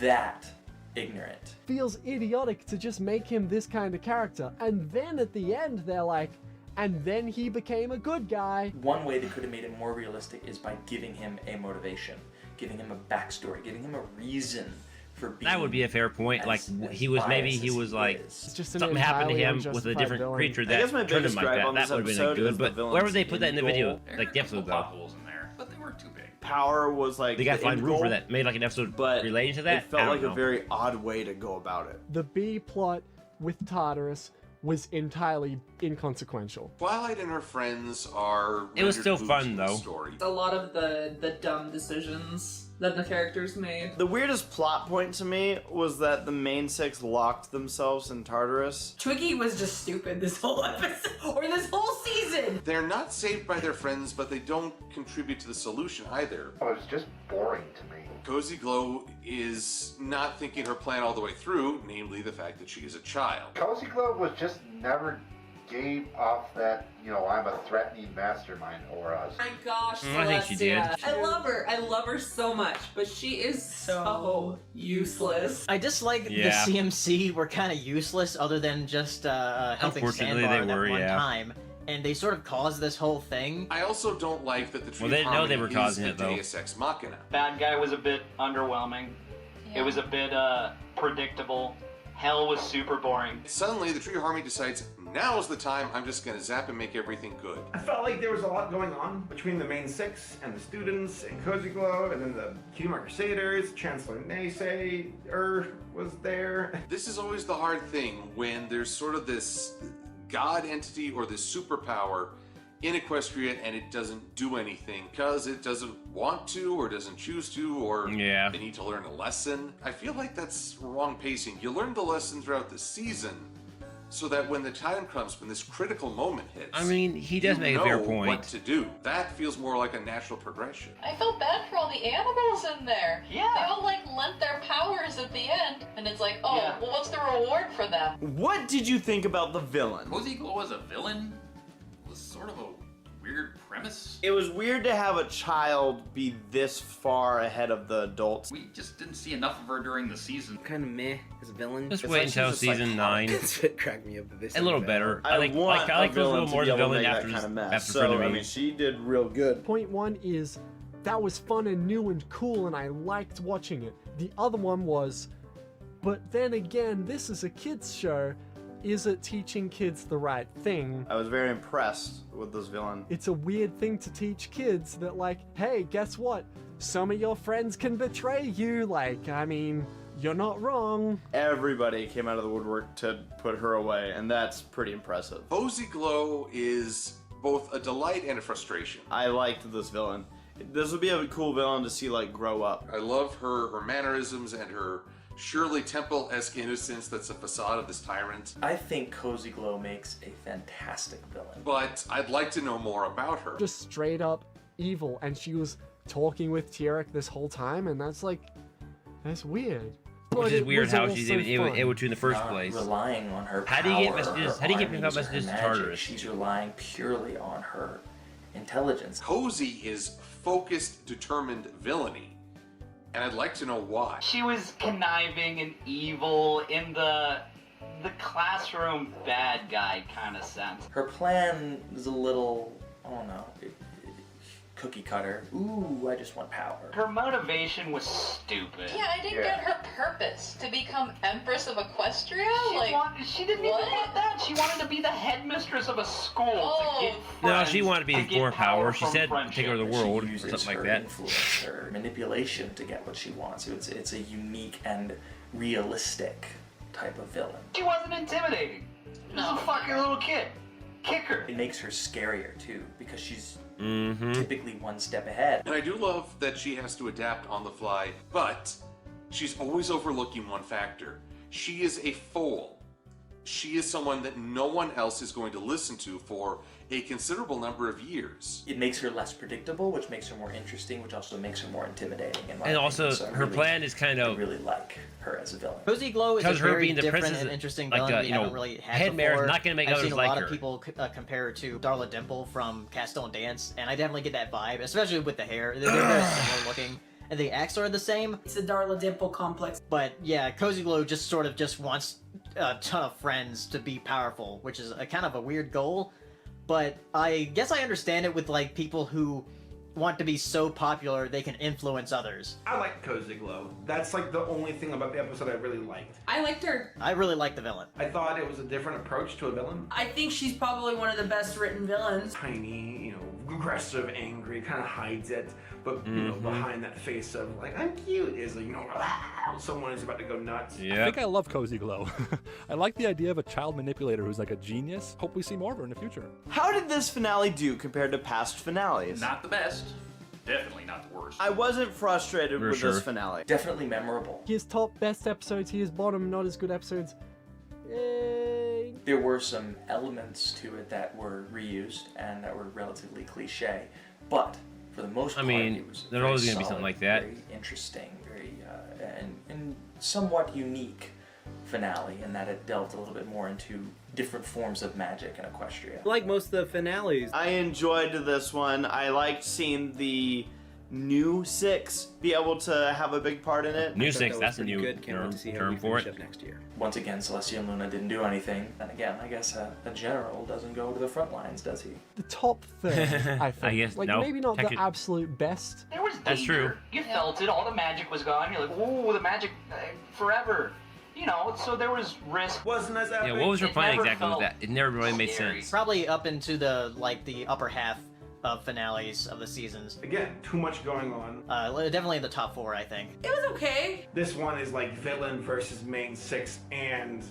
that ignorant. Feels idiotic to just make him this kind of character. And then at the end, they're like, and then he became a good guy. One way they could have made it more realistic is by giving him a motivation, giving him a backstory, giving him a reason for being. That would be a fair point. Like he was like something happened to him with a different creature that turned him like that. That would have been good. But where would they put that in the video? Like the episode though. Holes in there, but they weren't too big. Power was like They got to find room for goal, that. Made like an episode but relating to that. It felt like know. a very odd way to go about it. The B plot with Tartarus was entirely inconsequential. Twilight and her friends are. It was still fun rendered though. Story. A lot of the dumb decisions that the characters made. The weirdest plot point to me was that the main six locked themselves in Tartarus. Twiggy was just stupid this whole episode, or this whole season. They're not saved by their friends, but they don't contribute to the solution either. Oh, it's just boring to me. Cozy Glow is not thinking her plan all the way through, namely the fact that she is a child. Cozy Glow was just never gave off that, I'm a threatening mastermind aura. Oh my gosh, I think she did. Celestia. I love her. I love her so much, but she is so useless. I dislike the CMC were kind of useless, other than just helping Unfortunately, Sandbar they were, that one yeah. time. And they sort of caused this whole thing. I also don't like that the Tree Well, they of didn't know they Harmony were causing is a it, though. Deus Ex Machina. Bad guy was a bit underwhelming. Yeah. It was a bit predictable. Hell was super boring. Suddenly, the Tree of Harmony decides, now is the time, I'm just gonna zap and make everything good. I felt like there was a lot going on between the main six and the students and Cozy Glow, and then the Cutie Crusaders, Chancellor Naysay was there. This is always the hard thing when there's sort of this god entity or this superpower in Equestria and it doesn't do anything because it doesn't want to or doesn't choose to or they need to learn a lesson. I feel like that's wrong pacing. You learn the lesson throughout the season so that when the time comes, when this critical moment hits, I mean, he does make a fair point. What to do. That feels more like a natural progression. I felt bad for all the animals in there. Yeah. They all lent their powers at the end, and it's like, oh, well, what's the reward for them? What did you think about the villain? Cozy Glow as a villain was sort of a weird premise. It was weird to have a child be this far ahead of the adults. We just didn't see enough of her during the season. Kind of meh as a villain. Just wait until season 9. That's what cracked me up a bit. A little better. I like want I like a those villain little to more be able to villain make after that kind of mess. after So, further I mean, reads. she did real good. Point one is that was fun and new and cool and I liked watching it. The other one was, but then again, this is a kids show. Is it teaching kids the right thing? I was very impressed with this villain. It's a weird thing to teach kids that like, hey, guess what? Some of your friends can betray you. Like, I mean, you're not wrong. Everybody came out of the woodwork to put her away, and that's pretty impressive. Cozy Glow is both a delight and a frustration. I liked this villain. This would be a cool villain to see, like, grow up. I love her mannerisms and her Shirley Temple-esque innocence that's a facade of this tyrant. I think Cozy Glow makes a fantastic villain. But I'd like to know more about her. Just straight up evil, and she was talking with Tierek this whole time, and that's like, that's weird. Which is weird how she's also able to in the first Not place. relying on her How do you get power messages? or How do you get findings or her messages to magic. Tartarus? She's relying purely on her intelligence. Cozy is focused, determined villainy. And I'd like to know why. She was conniving and evil in the classroom bad guy kind of sense. Her plan is a little, I don't know, cookie cutter. Ooh, I just want power. Her motivation was stupid. Yeah, I didn't get her purpose to become Empress of Equestria. She didn't even want that. She wanted to be the headmistress of a school. Oh. To get No, friends, she wanted to be get more power. She from said friendship. take over the world or She uses something like her that. influence, her manipulation to get what she wants. So it's a unique and realistic type of villain. She wasn't intimidating. She was a fucking little kid. Kick her. It makes her scarier too because she's Mm-hmm. typically one step ahead. And I do love that she has to adapt on the fly, but she's always overlooking one factor. She is a foal. She is someone that no one else is going to listen to for a considerable number of years. It makes her less predictable, which makes her more interesting, which also makes her more intimidating. In my And opinion. also, So I her plan is kind of I really like her as a villain. Cozy Glow is a because her very being the different princess, and interesting like villain we you know, haven't really had head mayor is before. not going to make I've others seen a like lot her. of people compare her to Darla Dimple from Cast Stone Dance, and I definitely get that vibe, especially with the hair. They're very similar looking. and the acts are the same. It's the Darla Dimple complex. But yeah, Cozy Glow just sort of just wants a ton of friends to be powerful, which is a kind of a weird goal. But I guess I understand it with like people who want to be so popular they can influence others. I like Cozy Glow. That's like the only thing about the episode I really liked. I liked her. I really liked the villain. I thought it was a different approach to a villain. I think she's probably one of the best written villains. Tiny, aggressive, angry, kind of hides it, but behind that face of like, I'm cute, is like, someone is about to go nuts. I think I love Cozy Glow. I like the idea of a child manipulator who's like a genius. Hope we see more of her in the future. How did this finale do compared to past finales? Not the best. Definitely not the worst. I wasn't frustrated with sure. this finale. Definitely memorable. Here's top best episodes, here's bottom not as good episodes. Yay. There were some elements to it that were reused and that were relatively cliche, but for the most part, it was there's very always going to be solid, something like that. Very interesting, very and somewhat unique finale, in that it delved a little bit more into different forms of magic in Equestria. Like most of the finales. I enjoyed this one. I liked seeing the new Six be able to have a big part in it. New Six, that's a new term for it. Next year. Once again, Celestia and Luna didn't do anything. And again, I guess a general doesn't go to the front lines, does he? The top third, I think. I guess, like, no. maybe not the absolute best. There was That's danger. true. You felt it. All the magic was gone. You're like, "Ooh, the magic forever." So there was risk. Wasn't as epic. Yeah, what was your It plan never exactly with felt that? It never really made scary. sense. Probably up into the upper half of finales of the seasons. Again, too much going on. Definitely in the top 4, I think. It was okay. This one is like villain versus main Six and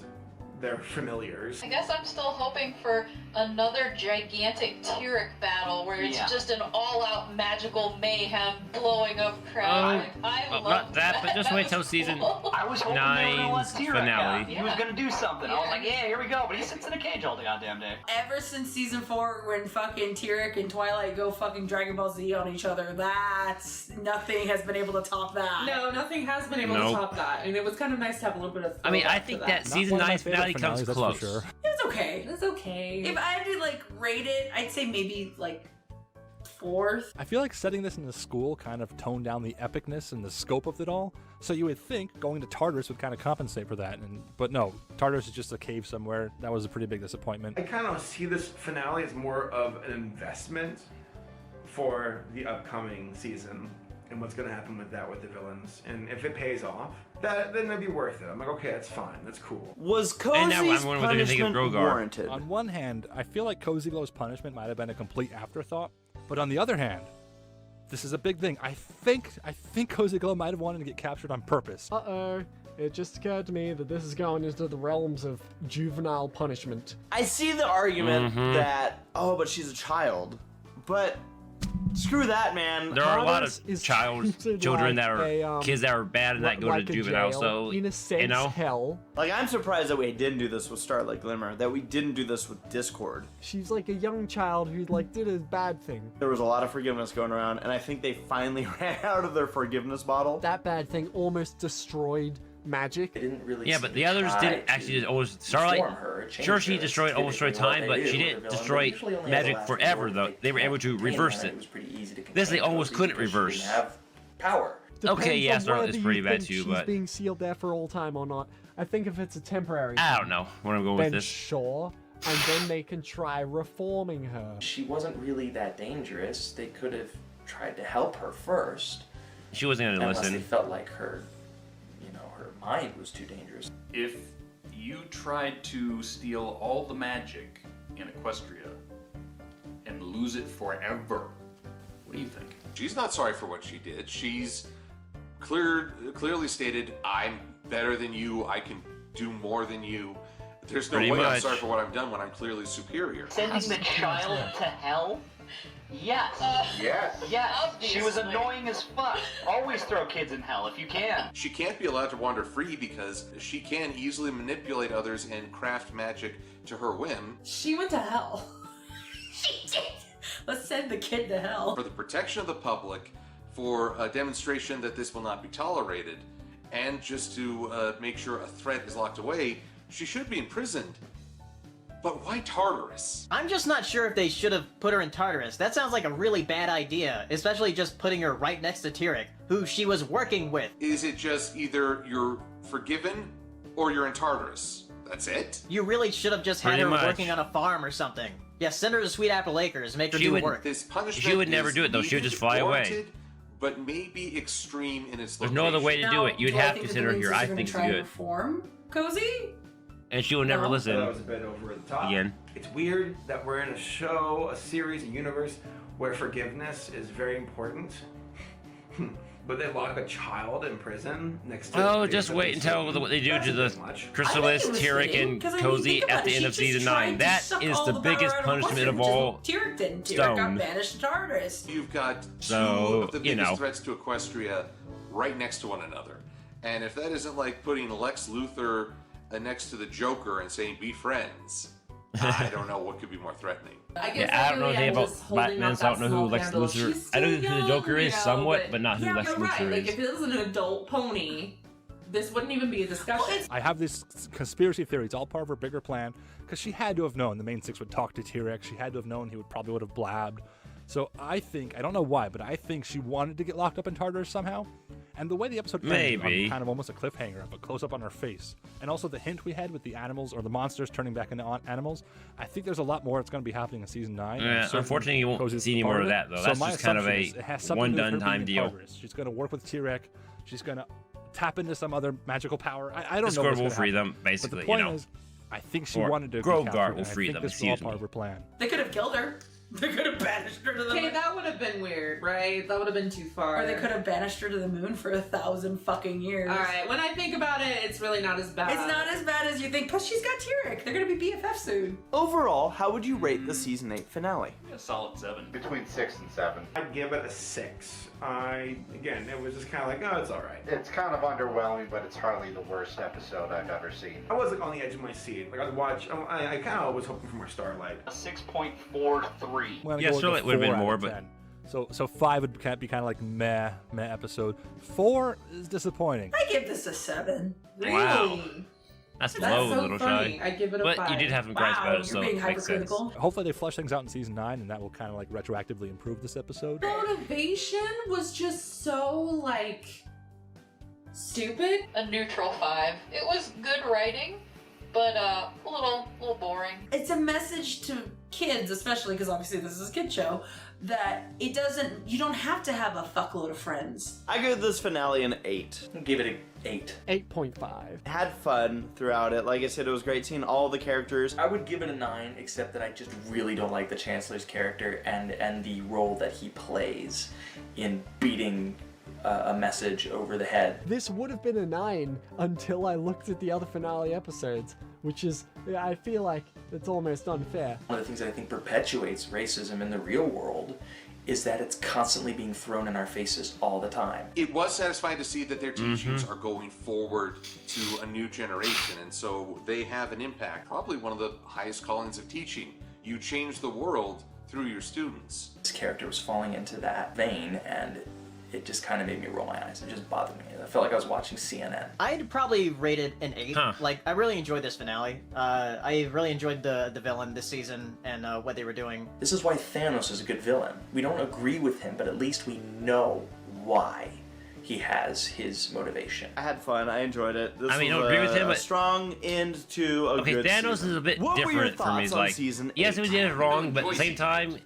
their familiars. I guess I'm still hoping for another gigantic Tyrek battle where it's just an all-out magical mayhem blowing up crowd. I love not that, but just wait till season I was hoping they were gonna let 9's Tyrek finale. out. He was gonna do something. I was like, yeah, here we go. But he sits in a cage all the goddamn day. Ever since season 4, when fucking Tyrek and Twilight go fucking Dragon Ball Z on each other, nothing has been able to top that. No, nothing has been able to top that. And it was kind of nice to have a little bit of. I mean, I throwback think to that season 9's finale comes close. It was okay. It was okay. If I had to rate it, I'd say maybe 4th. I feel like setting this in the school kind of toned down the epicness and the scope of it all. So you would think going to Tartarus would kind of compensate for that, but no, Tartarus is just a cave somewhere. That was a pretty big disappointment. I kind of see this finale as more of an investment for the upcoming season and what's going to happen with that with the villains. And if it pays off, then it'd be worth it. I'm like, okay, that's fine. That's cool. Was Cozy's punishment warranted? On one hand, I feel like Cozy Glow's punishment might have been a complete afterthought. But on the other hand, this is a big thing. I think Cozy Glow might have wanted to get captured on purpose. Uh-oh. It just occurred to me that this is going into the realms of juvenile punishment. I see the argument that, but she's a child. But screw that, man. There are a lot of children that are kids that are bad and that go to juvenile. So in a sense, hell. Like, I'm surprised that we didn't do this with Starlight Glimmer. That we didn't do this with Discord. She's like a young child who did a bad thing. There was a lot of forgiveness going around, and I think they finally ran out of their forgiveness bottle. That bad thing almost destroyed magic. It didn't really. Yeah, but the others didn't actually just always. Starlight, sure, she destroyed almost destroyed time, but she didn't destroy magic forever. Though they were able to reverse it. This they almost couldn't reverse. Power. Okay, yeah, Depends on Starlight is whether pretty you bad think too, she's but being sealed there for all time or not. I think if it's a temporary I thing, don't know where I'm going with then this. sure, and then they can try reforming her. She wasn't really that dangerous. They could have tried to help her first. She wasn't going to unless listen. They felt like her mind was too dangerous. If you tried to steal all the magic in Equestria and lose it forever, what do you think? She's not sorry for what she did. She's clearly stated, I'm better than you, I can do more than you. There's no Pretty way I'm much. sorry for what I've done when I'm clearly superior. Sending the child to hell? Yes. Yes. Yes. She was annoying as fuck. Always throw kids in hell if you can. She can't be allowed to wander free because she can easily manipulate others and craft magic to her whim. She went to hell. She did. Let's send the kid to hell. For the protection of the public, for a demonstration that this will not be tolerated, and just to make sure a threat is locked away, she should be imprisoned. But why Tartarus? I'm just not sure if they should have put her in Tartarus. That sounds like a really bad idea, especially just putting her right next to Tyrek, who she was working with. Is it just either you're forgiven or you're in Tartarus? That's it? You really should have just had Pretty her much. working on a farm or something. Yeah, send her to Sweet Apple Acres, make her do work. This punishment She would never is do it, though. She would just fly away. warranted, But maybe extreme in its There's location. no other way to do it. You'd do I have think to that send her the here. Races I are gonna think try it's and good. Reform Cozy? And she will never No, listen. That was a bit over the top. Again. It's weird that we're in a show, a series, a universe where forgiveness is very important. But they lock a child in prison next to. Oh, just wait until what they do to the Chrysalis, Tyrek, and Cozy at the end of season 9. That is the biggest punishment of all. Tyrek didn't. Tyrek got Stone. banished to Tartarus. You've got two So, of the you biggest know. threats to Equestria right next to one another. And if that isn't like putting Lex Luthor next to the Joker and saying, be friends, I don't know what could be more threatening. Yeah, I don't know anything about Batman, so I don't know who Lex Luthor. I know who the Joker is somewhat, but not who Lex you're right. Luthor Like, is. if it was an adult pony, this wouldn't even be a discussion. I have this conspiracy theory. It's all part of her bigger plan because she had to have known the main six would talk to Tyrek. She had to have known he probably would have blabbed. So I think, I don't know why, but I think she wanted to get locked up in Tartarus somehow. And the way the episode ended Maybe. on kind of almost a cliffhanger of a close-up on her face. And also the hint we had with the animals or the monsters turning back into animals. I think there's a lot more that's going to be happening in season 9. Yeah, unfortunately, you won't see any more of that, though. That's just kind of a one-done-time deal. She's going to work with Tyrek. She's going to tap into some other magical power. I don't know. Discord what's will gonna free happen. them, basically, But the point you know. is, I think she Or wanted to. Grogart be captured, will and I free think them, This was all excuse part me. of her plan. They could have killed her. They could have banished her to the Okay, moon. that would have been weird, right? That would have been too far. Or they could have banished her to the moon for 1,000 fucking years. All right, when I think about it, it's really not as bad. It's not as bad as you think. Plus, she's got Tyrek. They're gonna be BFF soon. Overall, how would you rate the season 8 finale? A solid 7. Between 6 and 7. I'd give it a 6. Again, it was just kind of like, oh, it's all right. It's kind of underwhelming, but it's hardly the worst episode I've ever seen. I was like on the edge of my seat. Like I'd watch. I kind of was hoping for more Starlight. A 6.43. I'm gonna Yeah, go with Starlight a would have been 4 out more, of but 10. So 5 would be kind of like meh episode. 4 is disappointing. I give this a 7. Wow. That's low, so Little funny. Shy. I give it a But 5. you did have some gripes about it, so you're being it makes sense. hypercritical. Hopefully they flesh things out in season 9, and that will kind of like retroactively improve this episode. Motivation was just so, like, stupid. A neutral 5. It was good writing, but a little boring. It's a message to kids, especially because obviously this is a kid show, that you don't have to have a fuckload of friends. I give this finale an 8. Give it an 8. 8.5. Had fun throughout it. Like I said, it was great seeing all the characters. I would give it a 9, except that I just really don't like the Chancellor's character and the role that he plays in beating a message over the head. This would have been a 9 until I looked at the other finale episodes, which is, I feel like it's almost unfair. One of the things that I think perpetuates racism in the real world is that it's constantly being thrown in our faces all the time. It was satisfying to see that their teachings are going forward to a new generation, and so they have an impact. Probably one of the highest callings of teaching. You change the world through your students. This character was falling into that vein, and it just kind of made me roll my eyes. It just bothered me. I felt like I was watching CNN. I'd probably rate it an 8. Huh. Like, I really enjoyed this finale. I really enjoyed the villain this season and what they were doing. This is why Thanos is a good villain. We don't agree with him, but at least we know why he has his motivation. I had fun. I enjoyed it. This I mean, I was don't agree with him, a but strong end to a okay, good Thanos season. is a bit What were your different for me. thoughts It's on like, season yes, 8? he did it wrong, but at the same time,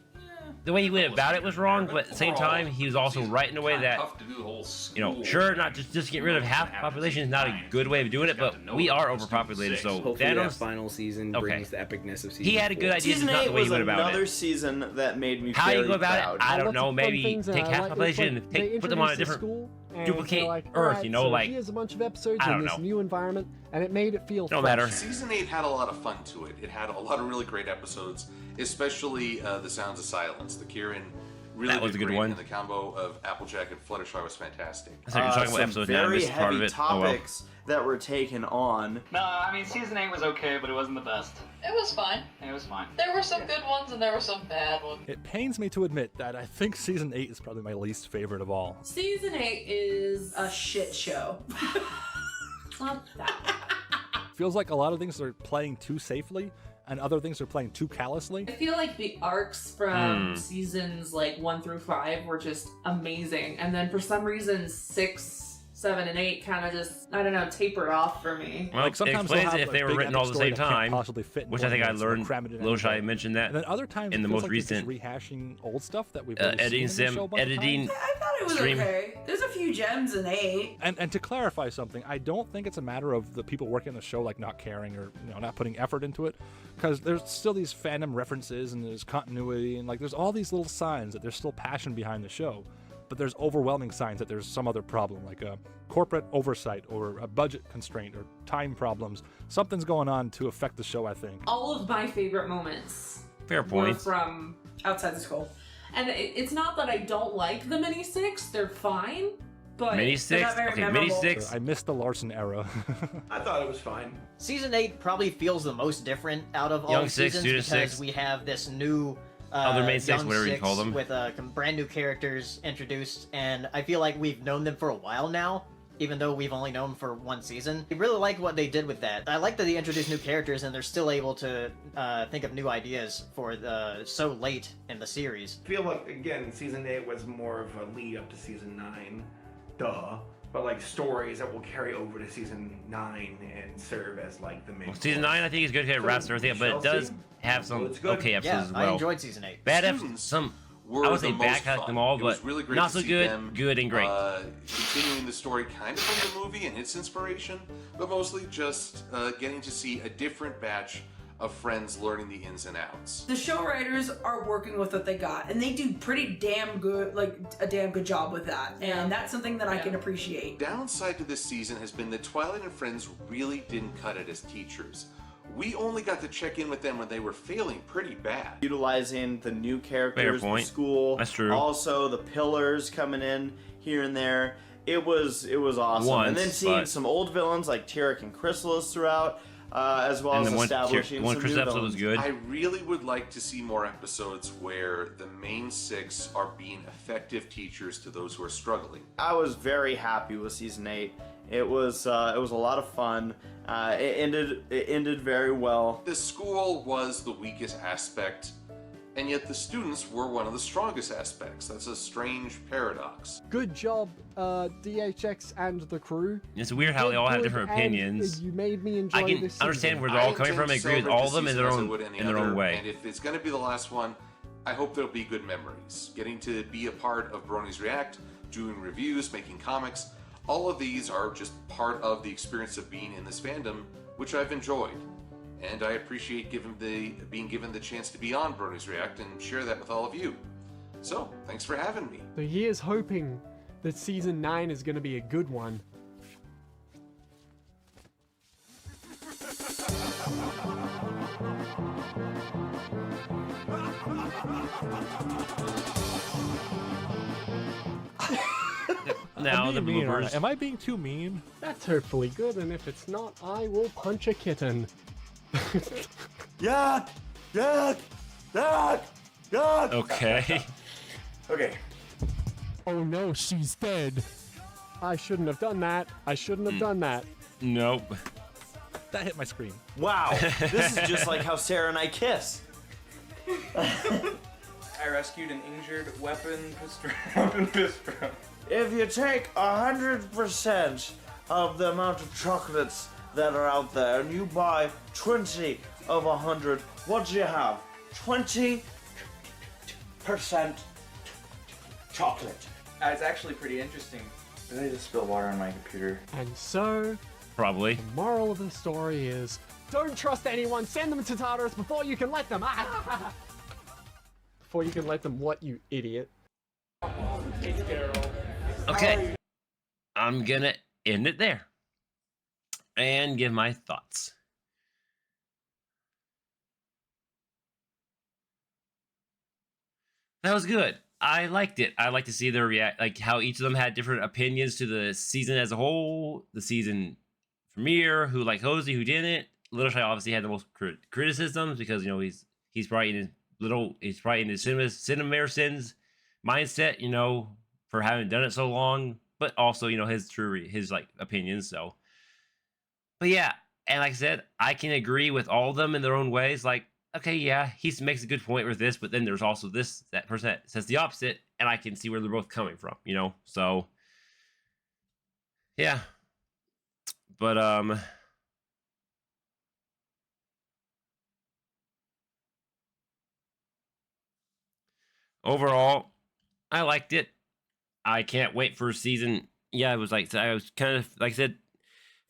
the way he went about it was wrong. But at the same time, he was also right in a way that, you know, sure, not just get rid of half the population is not a good way of doing it, but we are overpopulated. So Hopefully that Thanos, final season brings the epicness of season he had a good 4. idea, just Season not 8 the way he was went about another it. season that made me How you very go about proud. it, I don't Lots know. of fun Maybe things, and take I half like the population this, and they put them on a introduced the different school, and duplicate they're like, Earth, "Alright, you know, so like here's a bunch of episodes I in don't this know. new environment, and it made it feel No fresh. matter. Season 8 had a lot of fun to it. It had a lot of really great episodes, especially The Sounds of Silence. The Kieran really That was did a good great, one. and the combo of Applejack and Fluttershy was fantastic. So you're talking about some episode 9, very this is part of heavy it. Oh, well. topics that were taken on. No, I mean, season 8 was okay, but it wasn't the best. It was fine. It was fine. There were some good ones and there were some bad ones. It pains me to admit that I think season 8 is probably my least favorite of all. Season 8 is a shit show. Feels like a lot of things are playing too safely, and other things are playing too callously. I feel like the arcs from seasons like 1 through 5 were just amazing, and then for some reason 6, 7, and 8 kind of just, I don't know, taper off for me. Well, Like, sometimes it explains they'll it have if a they were big written all epic at the same story that can't time, possibly fit in which one I think I minute, so they'll learned. cram it in Loshai anyway. mentioned that And then other times in it the feels most like they're just recent rehashing old stuff that we've already editing seen in the show a bunch of editing. times. I thought it was Stream. okay. There's a few gems in 8. And to clarify something, I don't think it's a matter of the people working the show like not caring or not putting effort into it, because there's still these fandom references and there's continuity and like there's all these little signs that there's still passion behind the show, but there's overwhelming signs that there's some other problem, like a corporate oversight or a budget constraint or time problems. Something's going on to affect the show, I think. All of my favorite moments Fair were point. from outside the school. And it's not that I don't like the mini six; they're fine. But Mini they're not six? very Okay, memorable. mini six. I missed the Larson era. I thought it was fine. Season 8 probably feels the most different out of all Young the Six, seasons Student because Six. we have this new Other main six, Young whatever you Six call them. with brand new characters introduced, and I feel like we've known them for a while now, even though we've only known them for 1 season. I really like what they did with that. I like that they introduced new characters and they're still able to think of new ideas for so late in the series. I feel like, again, season 8 was more of a lead up to season 9. Duh. But like stories that will carry over to season 9 and serve as like the main. Well, season 9, I think is good because it wraps everything up, but it does have some it's good. okay episodes as Yeah, well. I enjoyed season 8. Bad episodes, some. Were I would say the most bad cut fun. them all, It was but really great not to so see good, them, good and great. Continuing the story kind of from the movie and its inspiration, but mostly just getting to see a different batch of friends learning the ins and outs. The show writers are working with what they got, and they do pretty damn good, like a damn good job with that. And that's something that I can appreciate. Downside to this season has been that Twilight and Friends really didn't cut it as teachers. We only got to check in with them when they were failing pretty bad. Utilizing the new characters, the point. school. That's true. Also, the pillars coming in here and there. It was awesome. And then Once, seeing but- some old villains like Tyrek and Chrysalis throughout, as well And as the one establishing some Chris new episode villains. was good. I really would like to see more episodes where the main 6 are being effective teachers to those who are struggling. I was very happy with season 8. It was a lot of fun. It ended very well. The school was the weakest aspect, and yet the students were one of the strongest aspects. That's a strange paradox. Good job, DHX and the crew. It's weird how they all have different and opinions. You made me enjoy I can this understand season. where they're all coming from. I agree with all of them in their own way. And if it's going to be the last one, I hope there'll be good memories. Getting to be a part of Bronies React, doing reviews, making comics, all of these are just part of the experience of being in this fandom, which I've enjoyed. And I appreciate being given the chance to be on Bronies React and share that with all of you. So, thanks for having me. So here's hoping that season 9 is going to be a good one. Now I'm the being mean, aren't bloopers. I? Am I being too mean? That's hopefully good, and if it's not, I will punch a kitten. Yuck! Yuck! Yuck! Yuck! Okay. Okay. Oh no, she's dead. I shouldn't have done that. I shouldn't have done that. Nope. That hit my screen. Wow, this is just like how Sarah and I kiss. I rescued an injured weapon pistol. If you take 100% of the amount of chocolates that are out there and you buy 20 of 100, what do you have? 20% chocolate. It's actually pretty interesting. Did I just spill water on my computer? And so, Probably. the moral of the story is, don't trust anyone. Send them to Tartarus before you can let them. Before you can let them what, you idiot? Okay. I'm gonna end it there and give my thoughts. That was good. I liked it. I like to see their react, like how each of them had different opinions to the season as a whole. The season premiere, who liked Hosey, who didn't. Little Shy obviously had the most criticisms because he's probably in his cinema sins mindset, for having done it so long, but also his like opinions. So, but yeah, And like I said, I can agree with all of them in their own ways. Like, okay, yeah, he makes a good point with this, but then there's also that person that says the opposite, and I can see where they're both coming from, you know? So, yeah. But, overall, I liked it. I can't wait for season. Yeah, I was kind of, like I said,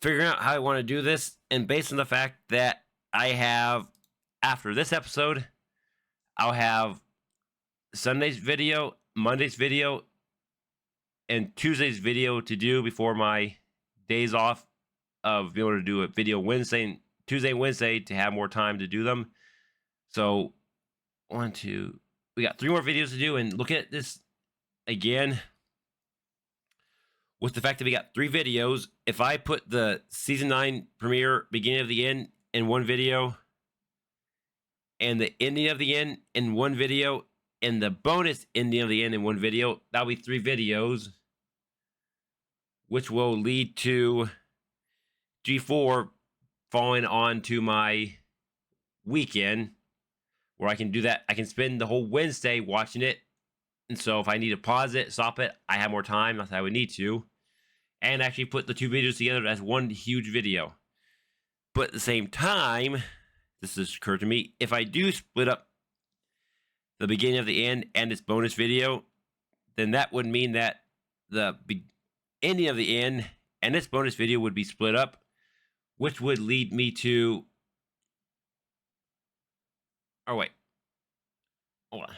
figuring out how I want to do this, and based on the fact that I have, after this episode, I'll have Sunday's video, Monday's video, and Tuesday's video to do before my days off of being able to do a video Tuesday and Wednesday to have more time to do them. So, we got 3 more videos to do, and look at this again. With the fact that we got 3 videos, if I put the season 9 premiere beginning of the end in one video, and the ending of the end in one video, and the bonus ending of the end in one video, that'll be 3 videos, which will lead to G4 falling on to my weekend, where I can do that. I can spend the whole Wednesday watching it, and so if I need to pause it, stop it, I have more time, not that I would need to, and actually put the 2 videos together as one huge video. But at the same time, this has occurred to me, if I do split up the beginning of the end and its bonus video, then that would mean that the ending of the end and its bonus video would be split up, which would lead me to... Oh, wait. Hold on.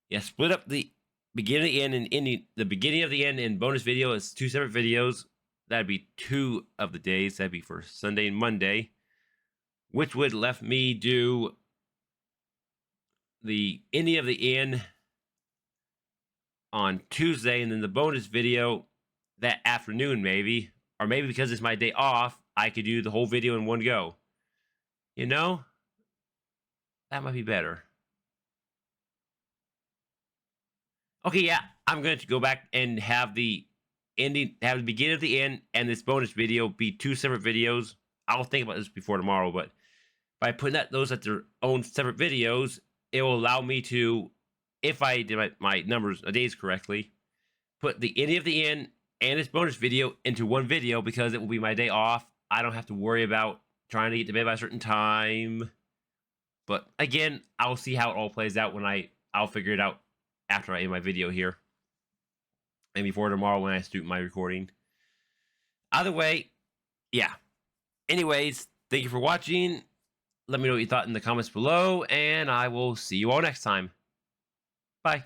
Yeah, split up the beginning of the end and ending. The beginning of the end and bonus video is 2 separate videos. That'd be 2 of the days. That'd be for Sunday and Monday, which would left me do the ending of the end on Tuesday, and then the bonus video that afternoon, maybe. Or maybe because it's my day off, I could do the whole video in one go. You know? That might be better. Okay, yeah, I'm going to go back and have the beginning of the end and this bonus video be 2 separate videos. I'll think about this before tomorrow, but by putting those at their own separate videos, it will allow me to, if I did my numbers a days correctly, put the ending of the end and its bonus video into one video, because it will be my day off. I don't have to worry about trying to get to bed by a certain time. But again, I'll see how it all plays out when I'll figure it out after I end my video here. And before tomorrow when I do my recording. Either way, yeah. Anyways, thank you for watching. Let me know what you thought in the comments below, and I will see you all next time. Bye.